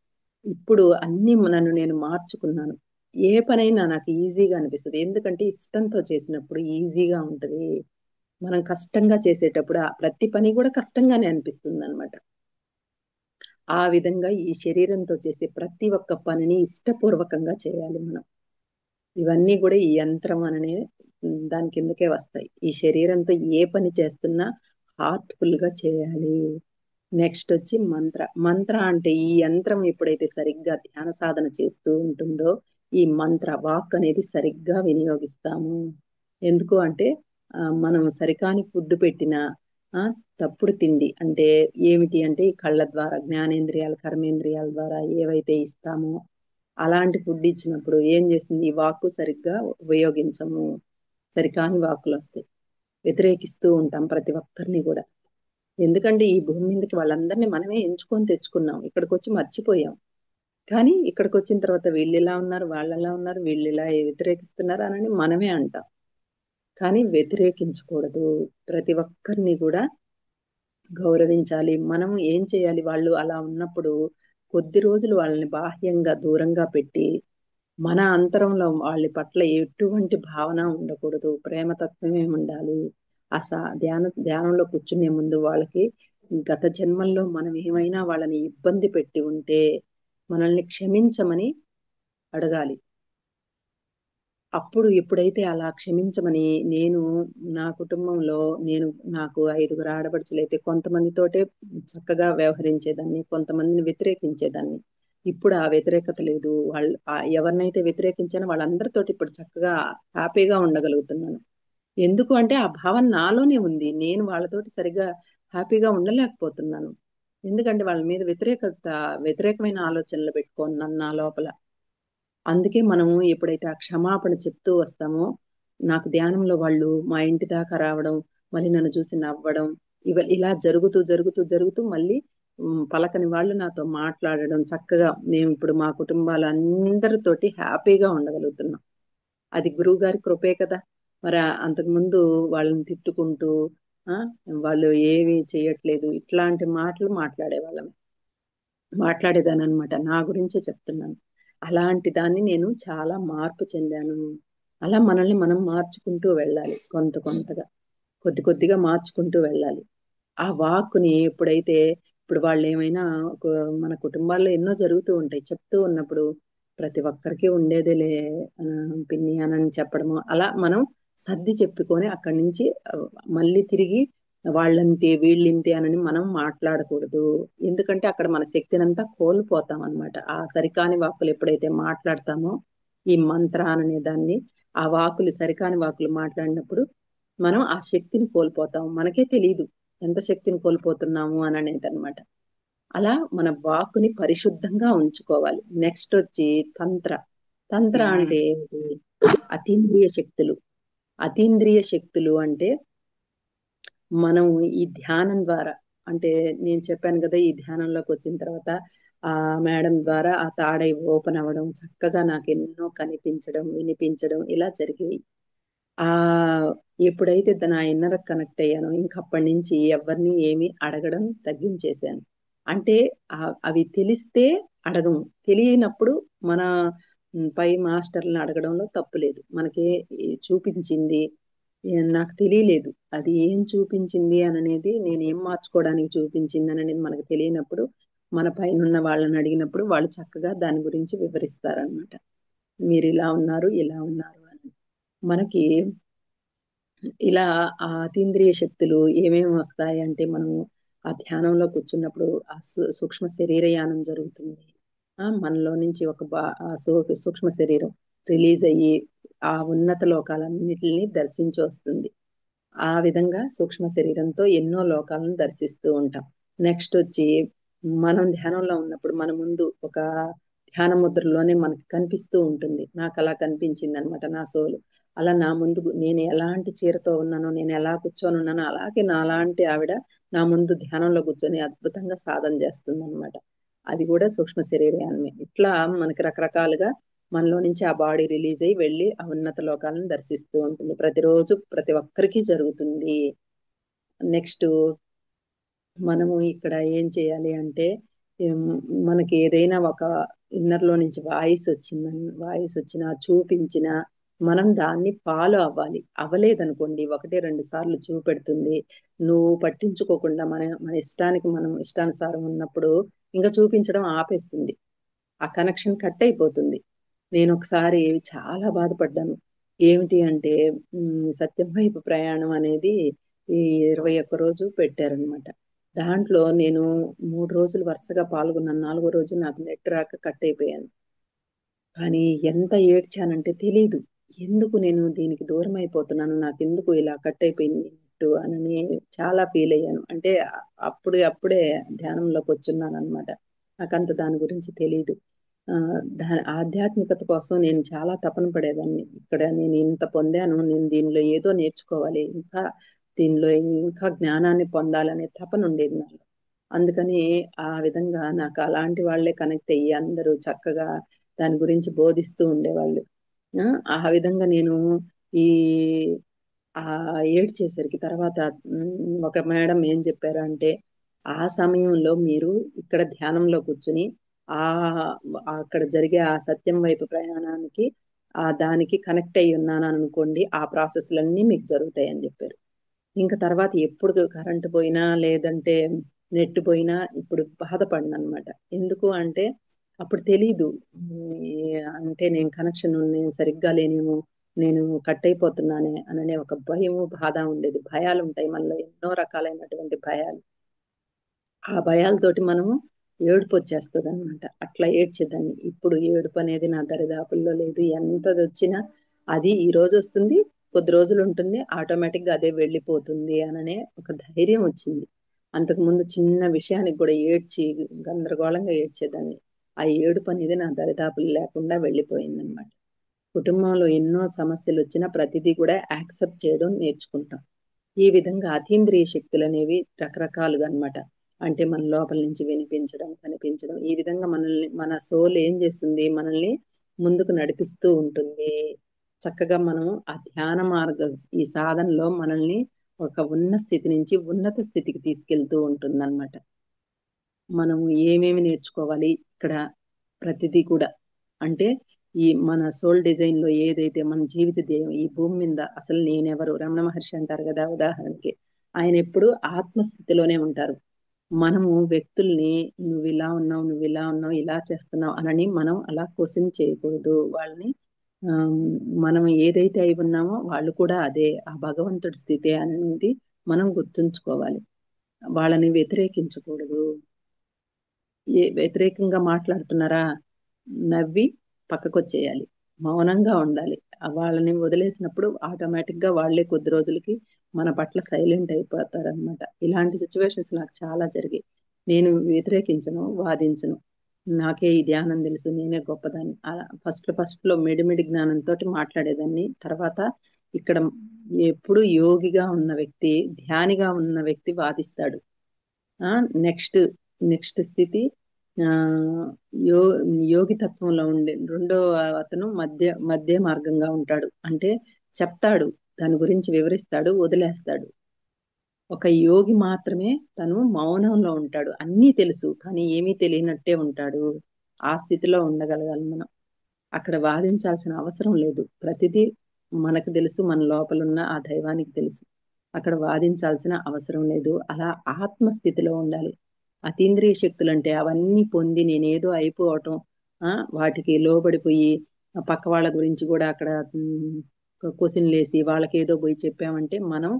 [SPEAKER 2] ఇప్పుడు అన్ని నన్ను నేను మార్చుకున్నాను. ఏ పనైనా నాకు ఈజీగా అనిపిస్తుంది. ఎందుకంటే ఇష్టంతో చేసినప్పుడు ఈజీగా ఉంటది. మనం కష్టంగా చేసేటప్పుడు ఆ ప్రతి పని కూడా కష్టంగానే అనిపిస్తుంది అనమాట. ఆ విధంగా ఈ శరీరంతో చేసే ప్రతి ఒక్క పనిని ఇష్టపూర్వకంగా చేయాలి మనం. ఇవన్నీ కూడా ఈ యంత్రం అనే దాని కిందకే వస్తాయి. ఈ శరీరంతో ఏ పని చేస్తున్నా హార్ట్ఫుల్ గా చేయాలి. నెక్స్ట్ వచ్చి మంత్ర. మంత్ర అంటే ఈ యంత్రం ఎప్పుడైతే సరిగ్గా ధ్యాన సాధన చేస్తూ ఉంటుందో, ఈ మంత్ర వాక్ అనేది సరిగ్గా వినియోగిస్తాము. ఎందుకు అంటే మనం సరికాని ఫుడ్ పెట్టిన, తప్పుడు తిండి అంటే ఏమిటి అంటే, ఈ కళ్ళ ద్వారా జ్ఞానేంద్రియాలు, కర్మేంద్రియాల ద్వారా ఏవైతే ఇస్తామో అలాంటి ఫుడ్ ఇచ్చినప్పుడు ఏం చేసింది, ఈ వాక్కు సరిగ్గా ఉపయోగించము, సరికాని వాక్కులు వస్తాయి. వ్యతిరేకిస్తూ ఉంటాం ప్రతి ఒక్కరిని కూడా. ఎందుకంటే ఈ భూమి మీదకి వాళ్ళందరినీ మనమే ఎంచుకొని తెచ్చుకున్నాం. ఇక్కడికి వచ్చి మర్చిపోయాం. కానీ ఇక్కడికి వచ్చిన తర్వాత వీళ్ళు ఇలా ఉన్నారు, వాళ్ళు ఎలా ఉన్నారు, వీళ్ళు ఇలా వ్యతిరేకిస్తున్నారు అని మనమే అంటాం. కానీ వ్యతిరేకించకూడదు. ప్రతి ఒక్కరిని కూడా గౌరవించాలి. మనం ఏం చేయాలి, వాళ్ళు అలా ఉన్నప్పుడు కొద్ది రోజులు వాళ్ళని బాహ్యంగా దూరంగా పెట్టి, మన అంతరంలో వాళ్ళ పట్ల ఎటువంటి భావన ఉండకూడదు, ప్రేమతత్వమే ఉండాలి. ధ్యానంలో కూర్చునే ముందు వాళ్ళకి గత జన్మల్లో మనం ఏమైనా వాళ్ళని ఇబ్బంది పెట్టి ఉంటే మనల్ని క్షమించమని అడగాలి. అప్పుడు ఎప్పుడైతే అలా క్షమించమని, నేను నా కుటుంబంలో నాకు 5గురు ఆడపడుచులైతే కొంతమందితోటే చక్కగా వ్యవహరించేదాన్ని, కొంతమందిని వ్యతిరేకించేదాన్ని. ఇప్పుడు ఆ వ్యతిరేకత లేదు. వాళ్ళు ఎవరినైతే వ్యతిరేకించానో వాళ్ళందరితోటి ఇప్పుడు చక్కగా హ్యాపీగా ఉండగలుగుతున్నాను. ఎందుకు అంటే ఆ భావన నాలోనే ఉంది. నేను వాళ్ళతోటి సరిగ్గా హ్యాపీగా ఉండలేకపోతున్నాను. ఎందుకంటే వాళ్ళ మీద వ్యతిరేకమైన ఆలోచనలు పెట్టుకున్నాను నా లోపల. అందుకే మనము ఎప్పుడైతే ఆ క్షమాపణ చెప్తూ వస్తామో, నాకు ధ్యానంలో వాళ్ళు మా ఇంటి దాకా రావడం, మళ్ళీ నన్ను చూసి నవ్వడం, ఇలా జరుగుతూ జరుగుతూ జరుగుతూ మళ్ళీ పలకని వాళ్ళు నాతో మాట్లాడడం, చక్కగా మేము ఇప్పుడు మా కుటుంబాలందరితోటి హ్యాపీగా ఉండగలుగుతున్నాం. అది గురువు గారి కృపే కదా. మరి అంతకుముందు వాళ్ళని తిట్టుకుంటూ, వాళ్ళు ఏమీ చేయట్లేదు, ఇట్లాంటి మాటలు మాట్లాడేదాన్ని అనమాట. నా గురించే చెప్తున్నాను. అలాంటి దాన్ని నేను చాలా మార్పు చెందాను. అలా మనల్ని మనం మార్చుకుంటూ వెళ్ళాలి. కొంతగా కొద్ది కొద్దిగా మార్చుకుంటూ వెళ్ళాలి. ఆ వాక్కుని ఎప్పుడైతే ఇప్పుడు వాళ్ళు ఏమైనా మన కుటుంబాల్లో ఎన్నో జరుగుతూ ఉంటాయి. చెప్తూ ఉన్నప్పుడు ప్రతి ఒక్కరికి ఉండేదేలే పిన్ని అని చెప్పడము, అలా మనం సర్ది చెప్పుకొని అక్కడి నుంచి మళ్ళీ తిరిగి వాళ్ళంతే వీళ్ళింతే అని మనం మాట్లాడకూడదు. ఎందుకంటే అక్కడ మన శక్తినంతా కోల్పోతాం అనమాట. ఆ సరికాని వాక్కులు ఎప్పుడైతే మాట్లాడతామో, ఈ మంత్ర అనే దాన్ని, ఆ వాకులు సరికాని వాకులు మాట్లాడినప్పుడు మనం ఆ శక్తిని కోల్పోతాం. మనకే తెలియదు ఎంత శక్తిని కోల్పోతున్నాము అని అనేది అనమాట. అలా మన వాక్కుని పరిశుద్ధంగా ఉంచుకోవాలి. నెక్స్ట్ వచ్చి తంత్ర. తంత్ర అంటే ఏంటి? అతీంద్రియ శక్తులు. అతీంద్రియ శక్తులు అంటే మనం ఈ ధ్యానం ద్వారా, అంటే నేను చెప్పాను కదా, ఈ ధ్యానంలోకి వచ్చిన తర్వాత ఆ మేడం ద్వారా ఆ తాడై ఓపెన్ అవ్వడం, చక్కగా నాకు ఎన్నో కనిపించడం, వినిపించడం ఇలా జరిగాయి. ఆ ఎప్పుడైతే నా ఇన్నర్ కనెక్ట్ అయ్యానో ఇంక అప్పటి నుంచి ఎవరిని ఏమి అడగడం తగ్గించేశాను. అంటే అవి తెలిస్తే అడగము, తెలియనప్పుడు మన పై మాస్టర్లను అడగడంలో తప్పు లేదు. మనకి చూపించింది నాకు తెలియలేదు, అది ఏం చూపించింది అని అనేది, నేను ఏం మార్చుకోవడానికి చూపించింది అని అనేది మనకు తెలియనప్పుడు మన పైన ఉన్న వాళ్ళని అడిగినప్పుడు వాళ్ళు చక్కగా దాని గురించి వివరిస్తారనమాట. మీరు ఇలా ఉన్నారు, ఇలా ఉన్నారు అని. మనకి ఇలా ఆ అతీంద్రియ శక్తులు ఏమేమి వస్తాయి అంటే, మనము ఆ ధ్యానంలో కూర్చున్నప్పుడు ఆ సూక్ష్మ శరీరయానం జరుగుతుంది. మనలో నుంచి ఒక సూక్ష్మ శరీరం రిలీజ్ అయ్యి ఆ ఉన్నత లోకాలన్నిటిని దర్శించి వస్తుంది. ఆ విధంగా సూక్ష్మ శరీరంతో ఎన్నో లోకాలను దర్శిస్తూ ఉంటాం. నెక్స్ట్ వచ్చి మనం ధ్యానంలో ఉన్నప్పుడు మన ముందు ఒక ధ్యాన ముద్రలోనే మనకి కనిపిస్తూ ఉంటుంది. నాకు అలా కనిపించింది అనమాట నా సోలు. అలా నా ముందు నేను ఎలాంటి చీరతో ఉన్నానో, నేను ఎలా కూర్చొని ఉన్నానో అలాగే నాలాంటి ఆవిడ నా ముందు ధ్యానంలో కూర్చొని అద్భుతంగా సాధన చేస్తుంది అనమాట. అది కూడా సూక్ష్మ శరీరయానమే. ఇట్లా మనకి రకరకాలుగా మనలో నుంచి ఆ బాడీ రిలీజ్ అయ్యి వెళ్ళి ఆ ఉన్నత లోకాలను దర్శిస్తూ ఉంటుంది. ప్రతిరోజు ప్రతి ఒక్కరికి జరుగుతుంది. నెక్స్ట్ మనము ఇక్కడ ఏం చేయాలి అంటే, మనకి ఏదైనా ఒక ఇన్నర్ లో నుంచి వాయిస్ వచ్చినా చూపించినా మనం దాన్ని ఫాలో అవ్వాలి. అవ్వలేదనుకోండి, 1-2 సార్లు చూపెడుతుంది, నువ్వు పట్టించుకోకుండా మన ఇష్టానికి మనం ఇష్టానుసారం ఉన్నప్పుడు ఇంకా చూపించడం ఆపేస్తుంది. ఆ కనెక్షన్ కట్ అయిపోతుంది. నేను ఒకసారి చాలా బాధపడ్డాను. ఏమిటి అంటే, సత్యం వైపు ప్రయాణం అనేది ఈ 21 రోజు పెట్టారనమాట. దాంట్లో నేను 3 రోజులు వరుసగా పాల్గొన్నాను. 4గో రోజు నాకు నెట్ రాక కట్ అయిపోయాను. కానీ ఎంత ఏడ్చానంటే తెలీదు. ఎందుకు నేను దీనికి దూరం అయిపోతున్నాను, నాకెందుకు ఇలా కట్ అయిపోయింది నెట్టు అని చాలా ఫీల్ అయ్యాను. అంటే అప్పుడే ధ్యానంలోకి వచ్చున్నాను అనమాట. నాకంత దాని గురించి తెలీదు. దాని ఆధ్యాత్మికత కోసం నేను చాలా తపన పడేదాన్ని. ఇక్కడ నేను ఇంత పొందాను, నేను దీనిలో ఏదో నేర్చుకోవాలి, ఇంకా దీనిలో ఇంకా జ్ఞానాన్ని పొందాలనే తపన ఉండేది నాకు. అందుకని ఆ విధంగా నాకు అలాంటి వాళ్ళే కనెక్ట్ అయ్యి అందరూ చక్కగా దాని గురించి బోధిస్తూ ఉండేవాళ్ళు. ఆ విధంగా నేను ఈ ఆ ఏడ్చేసరికి తర్వాత ఒక మేడం ఏం చెప్పారు అంటే, ఆ సమయంలో మీరు ఇక్కడ ధ్యానంలో కూర్చుని ఆ అక్కడ జరిగే ఆ సత్యం వైపు ప్రయాణానికి దానికి కనెక్ట్ అయ్యి ఉన్నాను అనుకోండి, ఆ ప్రాసెస్లన్నీ మీకు జరుగుతాయి అని చెప్పారు. ఇంకా తర్వాత ఎప్పుడు కరెంటు పోయినా లేదంటే నెట్ పోయినా ఇప్పుడు బాధపడిన అనమాట. ఎందుకు అంటే అప్పుడు తెలీదు, అంటే నేను కనెక్షన్ నేను సరిగ్గా లేనేమో, నేను కట్ అయిపోతున్నానే అననే ఒక భయము బాధ ఉండేది. భయాలు ఉంటాయి మనలో, ఎన్నో రకాలైనటువంటి భయాలు. ఆ భయాలతోటి మనము ఏడుపు వచ్చేస్తుంది అనమాట. అట్లా ఏడ్చేదాన్ని. ఇప్పుడు ఏడుపు అనేది నా దరిదాపుల్లో లేదు. ఎంతది వచ్చినా అది ఈ రోజు వస్తుంది, కొద్ది రోజులు ఉంటుంది, ఆటోమేటిక్ గా అదే వెళ్ళిపోతుంది అననే ఒక ధైర్యం వచ్చింది. అంతకుముందు చిన్న విషయానికి కూడా ఏడ్చి గందరగోళంగా ఏడ్చేదాన్ని. ఆ ఏడుపు అనేది నా దరిదాపులు లేకుండా వెళ్ళిపోయింది అనమాట. కుటుంబంలో ఎన్నో సమస్యలు వచ్చినా ప్రతిదీ కూడా యాక్సెప్ట్ చేయడం నేర్చుకుంటాం. ఈ విధంగా అతీంద్రియ శక్తులు అనేవి రకరకాలుగా అన్నమాట. అంటే మన లోపల నుంచి వినిపించడం, కనిపించడం, ఈ విధంగా మనల్ని మన సోల్ ఏం చేస్తుంది, మనల్ని ముందుకు నడిపిస్తూ ఉంటుంది. చక్కగా మనం ఆ ధ్యాన మార్గం, ఈ సాధనలో మనల్ని ఒక ఉన్న స్థితి నుంచి ఉన్నత స్థితికి తీసుకెళ్తూ ఉంటుందన్నమాట. మనం ఏమేమి నేర్చుకోవాలి ఇక్కడ ప్రతిదీ కూడా, అంటే ఈ మన సోల్ డిజైన్ లో ఏదైతే మన జీవిత ధ్యేయం, ఈ భూమి మీద అసలు నేనెవరు, రమణ మహర్షి అంటారు కదా ఉదాహరణకి, ఆయన ఎప్పుడు ఆత్మస్థితిలోనే ఉంటారు. మనము వ్యక్తుల్ని నువ్వు ఇలా ఉన్నావు, నువ్వు ఇలా ఉన్నావు, ఇలా చేస్తున్నావు అనని మనం అలా క్వశ్చన్ చేయకూడదు వాళ్ళని. ఆమ్, మనం ఏదైతే అయి ఉన్నామో వాళ్ళు కూడా అదే, ఆ భగవంతుడి స్థితి అనేది మనం గుర్తుంచుకోవాలి. వాళ్ళని వ్యతిరేకించకూడదు. వ్యతిరేకంగా మాట్లాడుతున్నారా, నవ్వి పక్కకొచ్చేయాలి, మౌనంగా ఉండాలి. వాళ్ళని వదిలేసినప్పుడు ఆటోమేటిక్ గా వాళ్ళే కొద్ది రోజులకి మన పట్ల సైలెంట్ అయిపోతారు అనమాట. ఇలాంటి సిచ్యువేషన్స్ నాకు చాలా జరిగాయి. నేను వ్యతిరేకించను, వాదించను. నాకే ఈ ధ్యానం తెలుసు, నేనే గొప్పదాన్ని అలా ఫస్ట్ లో మిడిమిడి జ్ఞానంతో మాట్లాడేదాన్ని. తర్వాత ఇక్కడ ఎప్పుడు యోగిగా ఉన్న వ్యక్తి, ధ్యానిగా ఉన్న వ్యక్తి వాదిస్తాడు. నెక్స్ట్ నెక్స్ట్ స్థితి ఆ యో యోగి తత్వంలో ఉండే రెండో అతను మధ్య మార్గంగా ఉంటాడు. అంటే చెప్తాడు, దాని గురించి వివరిస్తాడు, వదిలేస్తాడు. ఒక యోగి మాత్రమే తను మౌనంలో ఉంటాడు. అన్నీ తెలుసు కానీ ఏమీ తెలియనట్టే ఉంటాడు. ఆ స్థితిలో ఉండగలగాలి మనం. అక్కడ వాదించాల్సిన అవసరం లేదు. ప్రతిదీ మనకు తెలుసు, మన లోపలున్న ఆ దైవానికి తెలుసు. అక్కడ వాదించాల్సిన అవసరం లేదు. అలా ఆత్మస్థితిలో ఉండాలి. అతీంద్రియ శక్తులు అంటే అవన్నీ పొంది నేనేదో అయిపోవటం, వాటికి లోబడిపోయి పక్క వాళ్ళ గురించి కూడా అక్కడ క్వశ్చన్లు వేసి వాళ్ళకి ఏదో పోయి చెప్పామంటే మనం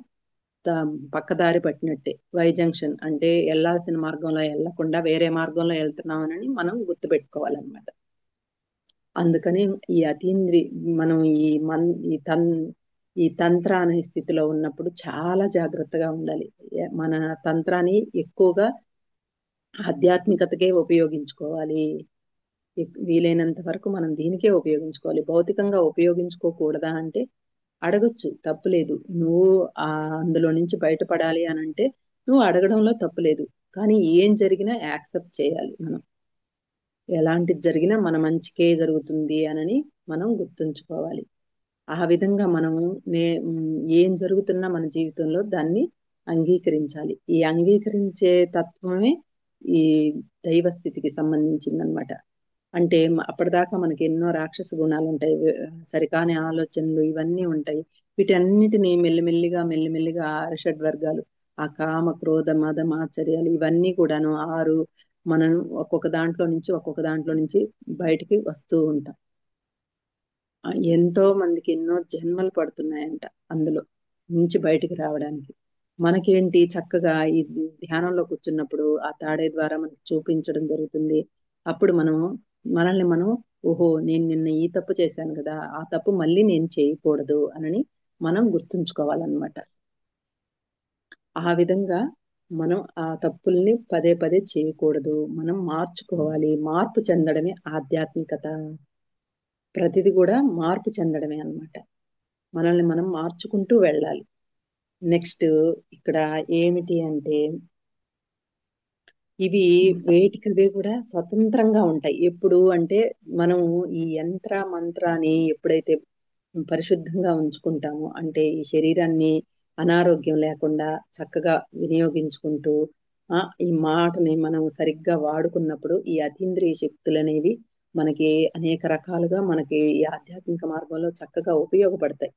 [SPEAKER 2] పక్కదారి పట్టినట్టే. వై జంక్షన్ అంటే వెళ్లాల్సిన మార్గంలో వెళ్లకుండా వేరే మార్గంలో వెళ్తున్నామని మనం గుర్తుపెట్టుకోవాలన్నమాట. అందుకని ఈ అతీంద్రి మనం ఈ తంత్ర అనే స్థితిలో ఉన్నప్పుడు చాలా జాగ్రత్తగా ఉండాలి. మన తంత్రాన్ని ఎక్కువగా ఆధ్యాత్మికతకే ఉపయోగించుకోవాలి. వీలైనంత వరకు మనం దీనికే ఉపయోగించుకోవాలి. భౌతికంగా ఉపయోగించుకోకూడదా అంటే అడగొచ్చు, తప్పులేదు. నువ్వు అందులో నుంచి బయటపడాలి అని అంటే నువ్వు అడగడంలో తప్పులేదు. కానీ ఏం జరిగినా యాక్సెప్ట్ చేయాలి మనం. ఎలాంటిది జరిగినా మన మంచికే జరుగుతుంది అని మనం గుర్తుంచుకోవాలి. ఆ విధంగా మనము ఏం జరుగుతున్నా మన జీవితంలో దాన్ని అంగీకరించాలి. ఈ అంగీకరించే తత్వమే ఈ దైవ స్థితికి సంబంధించిందనమాట. అంటే అప్పటిదాకా మనకి ఎన్నో రాక్షస గుణాలు ఉంటాయి, సరికాని ఆలోచనలు ఇవన్నీ ఉంటాయి. వీటన్నిటిని మెల్లిమెల్లిగా షడ్వర్గాలు, ఆ కామ క్రోధ మద మాచర్యాలు ఇవన్నీ కూడాను మనం ఒక్కొక్క దాంట్లో నుంచి బయటికి వస్తూ ఉంటాం. ఎంతో మందికి ఎన్నో జన్మలు పడుతున్నాయంట అందులో నుంచి బయటికి రావడానికి. మనకేంటి చక్కగా ఈ ధ్యానంలో కూర్చున్నప్పుడు ఆ తాడే ద్వారా మనకు చూపించడం జరుగుతుంది. అప్పుడు మనల్ని మనం ఓహో నేను నిన్న ఈ తప్పు చేశాను కదా, ఆ తప్పు మళ్ళీ నేను చేయకూడదు అని మనం గుర్తుంచుకోవాలన్నమాట. ఆ విధంగా మనం ఆ తప్పుల్ని పదే పదే చేయకూడదు. మనం మార్చుకోవాలి. మార్పు చెందడమే ఆధ్యాత్మికత. ప్రతిది కూడా మార్పు చెందడమే అన్నమాట. మనల్ని మనం మార్చుకుంటూ వెళ్ళాలి. నెక్స్ట్ ఇక్కడ ఏమిటి అంటే ఇవి వేటికవే కూడా స్వతంత్రంగా ఉంటాయి. ఎప్పుడు అంటే మనం ఈ యంత్ర మంత్రాన్ని ఎప్పుడైతే పరిశుద్ధంగా ఉంచుకుంటామో, అంటే ఈ శరీరాన్ని అనారోగ్యం లేకుండా చక్కగా వినియోగించుకుంటూ ఈ మాటని మనం సరిగ్గా వాడుకున్నప్పుడు ఈ అతీంద్రియ శక్తులు అనేవి మనకి అనేక రకాలుగా మనకి ఈ ఆధ్యాత్మిక మార్గంలో చక్కగా ఉపయోగపడతాయి.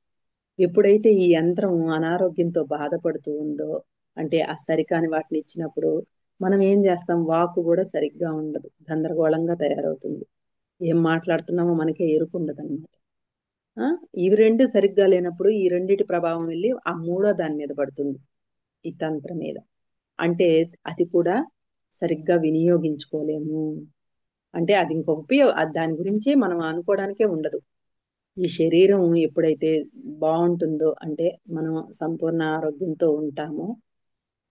[SPEAKER 2] ఎప్పుడైతే ఈ యంత్రం అనారోగ్యంతో బాధపడుతూ ఉందో, అంటే ఆ సరికాని వాటిని ఇచ్చినప్పుడు మనం ఏం చేస్తాం, వాక్కు కూడా సరిగ్గా ఉండదు, గందరగోళంగా తయారవుతుంది. ఏం మాట్లాడుతున్నామో మనకే ఎరుకు ఉండదు అనమాట. ఇవి రెండు సరిగ్గా లేనప్పుడు ఈ రెండిటి ప్రభావం వెళ్ళి ఆ మూడో దాని మీద పడుతుంది, ఈ తంత్రం మీద. అంటే అది కూడా సరిగ్గా వినియోగించుకోలేము. అంటే అది దాని గురించే మనం అనుకోవడానికే ఉండదు. ఈ శరీరం ఎప్పుడైతే బాగుంటుందో, అంటే మనం సంపూర్ణ ఆరోగ్యంతో ఉంటామో,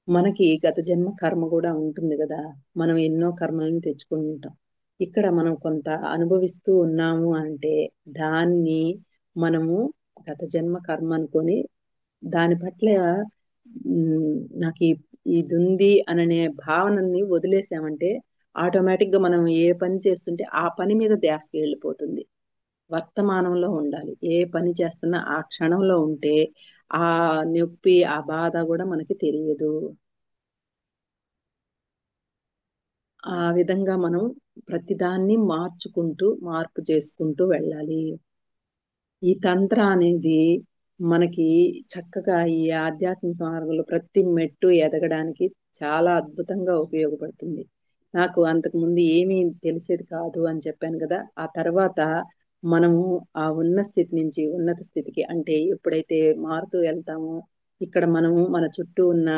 [SPEAKER 2] మనకి గత జన్మ కర్మ కూడా ఉంటుంది కదా. మనం ఎన్నో కర్మలను తెచ్చుకుంటాం. ఇక్కడ మనం కొంత అనుభవిస్తూ ఉన్నాము అంటే దాన్ని మనము గత జన్మ కర్మ అనుకొని దాని పట్ల నాకు ఇది ఉంది అనే భావనని వదిలేసామంటే ఆటోమేటిక్ గా మనం ఏ పని చేస్తుంటే ఆ పని మీద ధ్యాసకి వెళ్ళిపోతుంది. వర్తమానంలో ఉండాలి. ఏ పని చేస్తున్నా ఆ క్షణంలో ఉంటే ఆ నొప్పి ఆ బాధ కూడా మనకి తెలియదు. ఆ విధంగా మనం ప్రతిదాన్ని మార్పు చేసుకుంటూ వెళ్ళాలి. ఈ తంత్ర అనేది మనకి చక్కగా ఈ ఆధ్యాత్మిక మార్గంలో ప్రతి మెట్టు ఎదగడానికి చాలా అద్భుతంగా ఉపయోగపడుతుంది. నాకు అంతకుముందు ఏమీ తెలిసేది కాదు అని చెప్పాను కదా! ఆ తర్వాత మనము ఆ ఉన్న స్థితి నుంచి ఉన్నత స్థితికి అంటే ఎప్పుడైతే మారుతూ వెళ్తామో, ఇక్కడ మనము మన చుట్టూ ఉన్న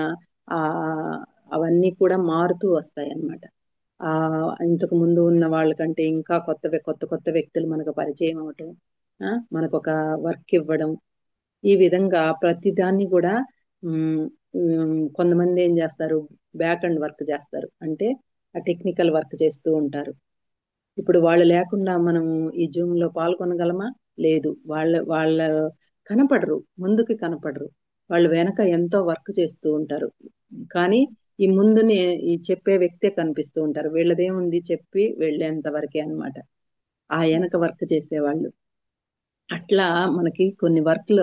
[SPEAKER 2] అవన్నీ కూడా మారుతూ వస్తాయన్నమాట. ఇంతకు ముందు ఉన్న వాళ్ళకంటే ఇంకా కొత్త కొత్త వ్యక్తులు మనకు పరిచయం అవ్వటం, మనకొక వర్క్ ఇవ్వడం, ఈ విధంగా ప్రతిదాన్ని కూడా కొంతమంది ఏం చేస్తారు, బ్యాక్ అండ్ వర్క్ చేస్తారు. అంటే ఆ టెక్నికల్ వర్క్ చేస్తూ ఉంటారు. ఇప్పుడు వాళ్ళు లేకుండా మనం ఈ జూమ్ లో పాల్గొనగలమా? లేదు. వాళ్ళ కనపడరు, ముందుకి కనపడరు. వాళ్ళు వెనక ఎంతో వర్క్ చేస్తూ ఉంటారు. కానీ ఈ ముందునే ఈ చెప్పే వ్యక్తే కనిపిస్తూ ఉంటారు. వీళ్ళదేముంది, చెప్పి వెళ్ళేంత వరకే అన్నమాట. ఆ వెనక వర్క్ చేసేవాళ్ళు. అట్లా మనకి కొన్ని వర్క్లు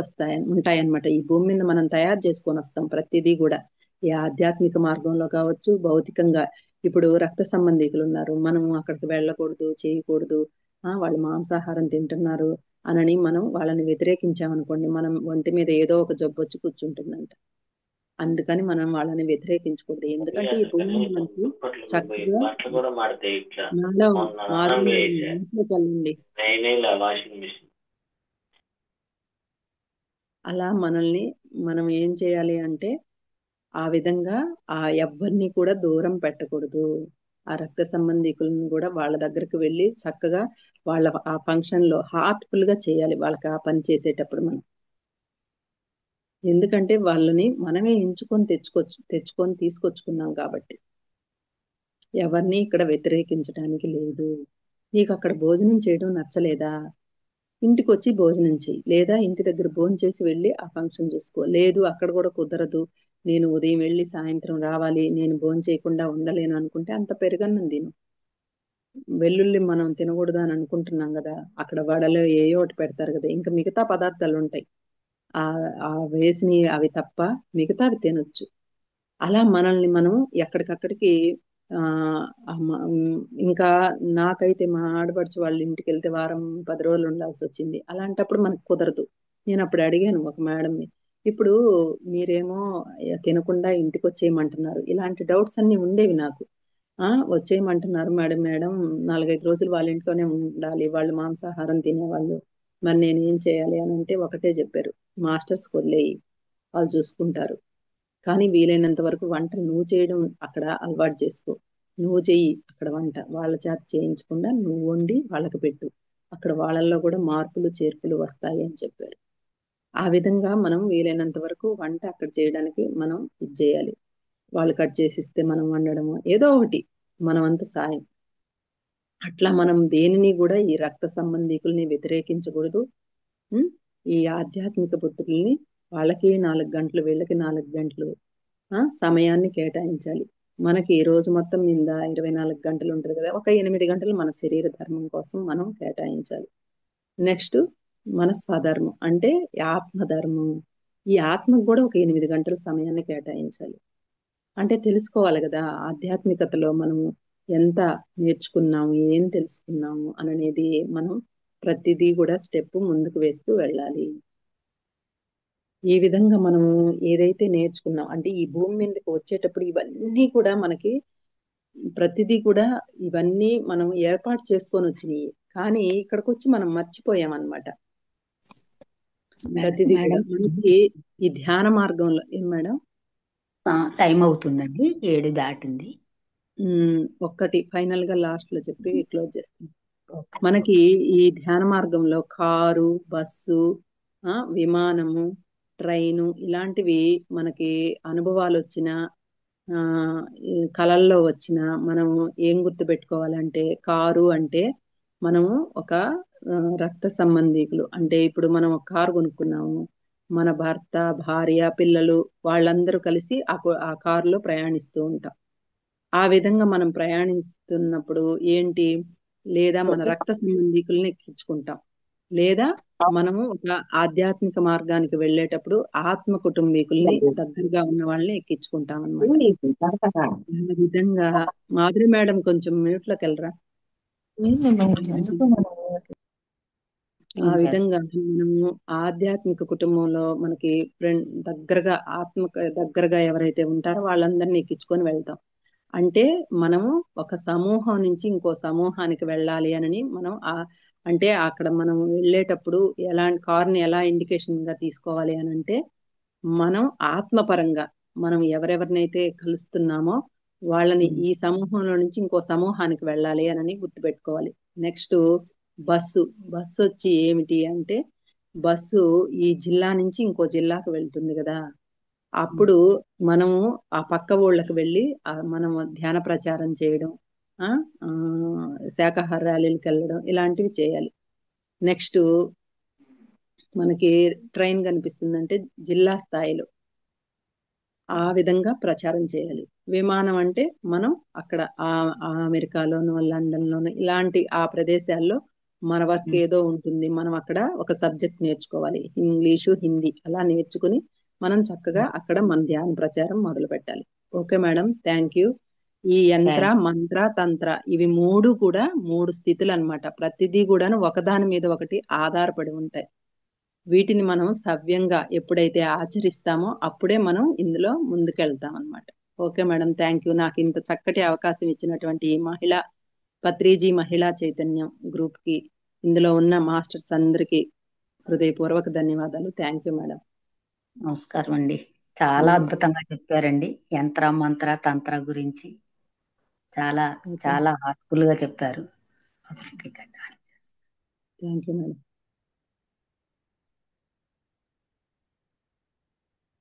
[SPEAKER 2] ఉంటాయన్నమాట. ఈ భూమి మీద మనం తయారు చేసుకొని వస్తాం ప్రతిదీ కూడా. ఈ ఆధ్యాత్మిక మార్గంలో కావచ్చు, భౌతికంగా. ఇప్పుడు రక్త సంబంధికులు ఉన్నారు, మనం అక్కడికి వెళ్ళకూడదు, చేయకూడదు, వాళ్ళు మాంసాహారం తింటున్నారు అనని మనం వాళ్ళని వ్యతిరేకించామనుకోండి, మనం ఒంటి మీద ఏదో ఒక జబ్బు వచ్చి కూర్చుంటుందంట. అందుకని మనం వాళ్ళని వ్యతిరేకించకూడదు. ఎందుకంటే ఈ భూమి మీద
[SPEAKER 3] కనీసం
[SPEAKER 2] మనకి
[SPEAKER 3] దుప్పట్లు పోయి
[SPEAKER 2] చక్కగా
[SPEAKER 3] బట్టలు కూడా మాడతాయి ఇట్లా.
[SPEAKER 2] నాలో
[SPEAKER 3] మొన్న
[SPEAKER 2] మాది
[SPEAKER 3] ఆనంగా వేసా
[SPEAKER 2] ఇంట్లోకి వెళ్ళండి.
[SPEAKER 3] నేనేలా వాషింగ్ మిషన్.
[SPEAKER 2] అలా మనం ఏం చేయాలి అంటే ఆ విధంగా ఎవ్వరిని కూడా దూరం పెట్టకూడదు. ఆ రక్త సంబంధికులను కూడా వాళ్ళ దగ్గరికి వెళ్ళి చక్కగా వాళ్ళ ఆ ఫంక్షన్ లో హార్ట్ఫుల్ గా చేయాలి వాళ్ళకి ఆ పని చేసేటప్పుడు మనం. ఎందుకంటే వాళ్ళని మనమే ఎంచుకొని తెచ్చుకొని తీసుకొచ్చుకున్నాం కాబట్టి. ఎవరిని ఇక్కడ వ్యతిరేకించడానికి లేదు. నీకు అక్కడ భోజనం చేయడం నచ్చలేదా, ఇంటికి వచ్చి భోజనం చేయి, లేదా ఇంటి దగ్గర భోజనం చేసి వెళ్ళి ఆ ఫంక్షన్ చూసుకో. లేదు అక్కడ కూడా కుదరదు, నేను ఉదయం వెళ్ళి సాయంత్రం రావాలి, నేను భోజనం చేయకుండా ఉండలేను అనుకుంటే అంత పెరుగన్నం తిను. వెల్లుల్లి మనం తినకూడదు అని అనుకుంటున్నాం కదా, అక్కడ వడలో ఏయో ఒకటి పెడతారు కదా, ఇంకా మిగతా పదార్థాలు ఉంటాయి. ఆ ఆ వేసిని అవి తప్ప మిగతావి తినొచ్చు. అలా మనల్ని మనం ఎక్కడికక్కడికి ఆ ఇంకా నాకైతే మా ఆడపడుచు వాళ్ళ ఇంటికి వెళ్తే వారం 10 రోజులు ఉండాల్సి వచ్చింది. అలాంటప్పుడు మనకు కుదరదు. నేను అప్పుడు అడిగాను ఒక మేడంని, ఇప్పుడు మీరేమో తినకుండా ఇంటికి వచ్చేయమంటున్నారు, ఇలాంటి డౌట్స్ అన్ని ఉండేవి నాకు. వచ్చేయమంటున్నారు మేడం, 4-5 రోజులు వాళ్ళ ఇంట్లోనే ఉండాలి, వాళ్ళు మాంసాహారం తినేవాళ్ళు, మరి నేను ఏం చేయాలి అని అంటే ఒకటే చెప్పారు, మాస్టర్స్ వదిలేయి, వాళ్ళు చూసుకుంటారు. కానీ వీలైనంత వరకు వంటలు నువ్వు చేయడం అక్కడ అలవాటు చేసుకో. నువ్వు చెయ్యి అక్కడ వంట, వాళ్ళ చేత చేయించకుండా నువ్వు వండి వాళ్ళకి పెట్టు. అక్కడ వాళ్ళల్లో కూడా మార్పులు చేర్పులు వస్తాయి అని చెప్పారు. ఆ విధంగా మనం వీలైనంత వరకు వంట అక్కడ చేయడానికి మనం ఇది చేయాలి. వాళ్ళు కట్ చేసిస్తే మనం వండడము ఏదో ఒకటి మనమంత సాయం. అట్లా మనం దేనిని కూడా ఈ రక్త సంబంధికుల్ని వ్యతిరేకించకూడదు. ఈ ఆధ్యాత్మిక పుత్రుల్ని వాళ్ళకి 4 గంటలు, వీళ్ళకి 4 గంటలు సమయాన్ని కేటాయించాలి. మనకి ఈ రోజు మొత్తం మీద 24 గంటలు ఉంటుంది కదా, ఒక 8 గంటలు మన శరీర ధర్మం కోసం మనం కేటాయించాలి. నెక్స్ట్ మన స్వధర్మం అంటే ఆత్మధర్మం. ఈ ఆత్మకు కూడా ఒక 8 గంటల సమయాన్ని కేటాయించాలి. అంటే తెలుసుకోవాలి కదా, ఆధ్యాత్మికతలో మనం ఎంత నేర్చుకున్నాము, ఏం తెలుసుకున్నాము అనేది మనం ప్రతిదీ కూడా స్టెప్ ముందుకు వేస్తూ వెళ్ళాలి. ఈ విధంగా మనము ఏదైతే నేర్చుకున్నాం అంటే ఈ భూమి మీదకి వచ్చేటప్పుడు ఇవన్నీ కూడా మనకి ప్రతిదీ కూడా ఇవన్నీ మనం ఏర్పాటు చేసుకొని వచ్చినాయి. కానీ ఇక్కడికి వచ్చి మనం మర్చిపోయాం అన్నమాట. ప్రతిదీ కూడా
[SPEAKER 1] మేడం
[SPEAKER 2] మనకి ఈ ధ్యాన మార్గంలో ఏం మేడం,
[SPEAKER 1] టైం అవుతుందండి, 7 దాటింది.
[SPEAKER 2] ఒక్కటి ఫైనల్ గా లాస్ట్ లో చెప్పి క్లోజ్ చేస్తాం.
[SPEAKER 1] ఓకే.
[SPEAKER 2] మనకి ఈ ధ్యాన మార్గంలో కారు, బస్సు, విమానము, ట్రైను ఇలాంటివి మనకి అనుభవాలు వచ్చిన ఈ కళల్లో వచ్చిన మనము ఏం గుర్తు పెట్టుకోవాలంటే, కారు అంటే మనము ఒక రక్త సంబంధికులు అంటే ఇప్పుడు మనం ఒక కారు కొనుక్కున్నాము, మన భర్త, భార్య, పిల్లలు వాళ్ళందరూ కలిసి ఆ కారులో ప్రయాణిస్తూ ఉంటాం. ఆ విధంగా మనం ప్రయాణిస్తున్నప్పుడు ఏంటి, లేదా మన రక్త సంబంధికుల్ని ఎక్కించుకుంటాం, లేదా మనము ఒక ఆధ్యాత్మిక మార్గానికి వెళ్ళేటప్పుడు ఆత్మ కుటుంబీకుల్ని దగ్గరగా ఉన్న వాళ్ళని ఎక్కించుకుంటాం అన్నమాట. ఈ విధంగా మాధురి మేడం కొంచెం మ్యూట్ లోకి వెళ్ళరా. ఆ
[SPEAKER 1] ట్యూన్ చేస్తారు.
[SPEAKER 2] విధంగా మనము ఆధ్యాత్మిక కుటుంబంలో మనకి దగ్గరగా దగ్గరగా ఎవరైతే ఉంటారో వాళ్ళందరినీ ఎక్కించుకొని వెళ్తాం. అంటే మనము ఒక సమూహం నుంచి ఇంకో సమూహానికి వెళ్ళాలి అని మనం అంటే అక్కడ మనం వెళ్ళేటప్పుడు కార్ని ఎలా ఇండికేషన్ గా తీసుకోవాలి అని అంటే, మనం ఆత్మపరంగా మనం ఎవరెవరినైతే కలుస్తున్నామో వాళ్ళని ఈ సమూహంలో నుంచి ఇంకో సమూహానికి వెళ్ళాలి అని గుర్తుపెట్టుకోవాలి. నెక్స్ట్ బస్సు బస్సు వచ్చి ఏమిటి అంటే, బస్సు ఈ జిల్లా నుంచి ఇంకో జిల్లాకు వెళ్తుంది కదా, అప్పుడు మనము ఆ పక్క ఊళ్ళకి వెళ్ళి మనము ధ్యాన ప్రచారం చేయడం, ఆ ఆ, శాకాహార ర్యాలీలకు వెళ్ళడం ఇలాంటివి చేయాలి. నెక్స్ట్ మనకి ట్రైన్ కనిపిస్తుందంటే జిల్లా స్థాయిలో ఆ విధంగా ప్రచారం చేయాలి. విమానం అంటే మనం అక్కడ ఆ అమెరికాలోను లండన్లోను ఇలాంటి ఆ ప్రదేశాల్లో మన వర్క్ ఏదో ఉంటుంది, మనం అక్కడ ఒక సబ్జెక్ట్ నేర్చుకోవాలి, ఇంగ్లీషు హిందీ అలా నేర్చుకుని మనం చక్కగా అక్కడ మన ధ్యాన ప్రచారం మొదలు పెట్టాలి. Okay madam, thank you. ఈ యంత్ర మంత్ర తంత్ర ఇవి మూడు కూడా 3 స్థితులు అన్నమాట. ప్రతిదీ కూడాను ఒకదాని మీద ఒకటి ఆధారపడి ఉంటాయి. వీటిని మనం సవ్యంగా ఎప్పుడైతే ఆచరిస్తామో అప్పుడే మనం ఇందులో ముందుకెళ్తాం అన్నమాట. Okay madam, thank you. నాకు ఇంత చక్కటి అవకాశం ఇచ్చినటువంటి ఈ పత్రిజీ మహిళా చైతన్యం గ్రూప్ కి, ఇందులో ఉన్న మాస్టర్స్ అందరికీ హృదయపూర్వక ధన్యవాదాలు. Thank you madam.
[SPEAKER 1] నమస్కారం అండి. చాలా అద్భుతంగా చెప్పారండి. యంత్ర మంత్ర తంత్ర గురించి చాలా చాలా హార్ట్ఫుల్ గా చెప్పారు.
[SPEAKER 2] Thank you madam.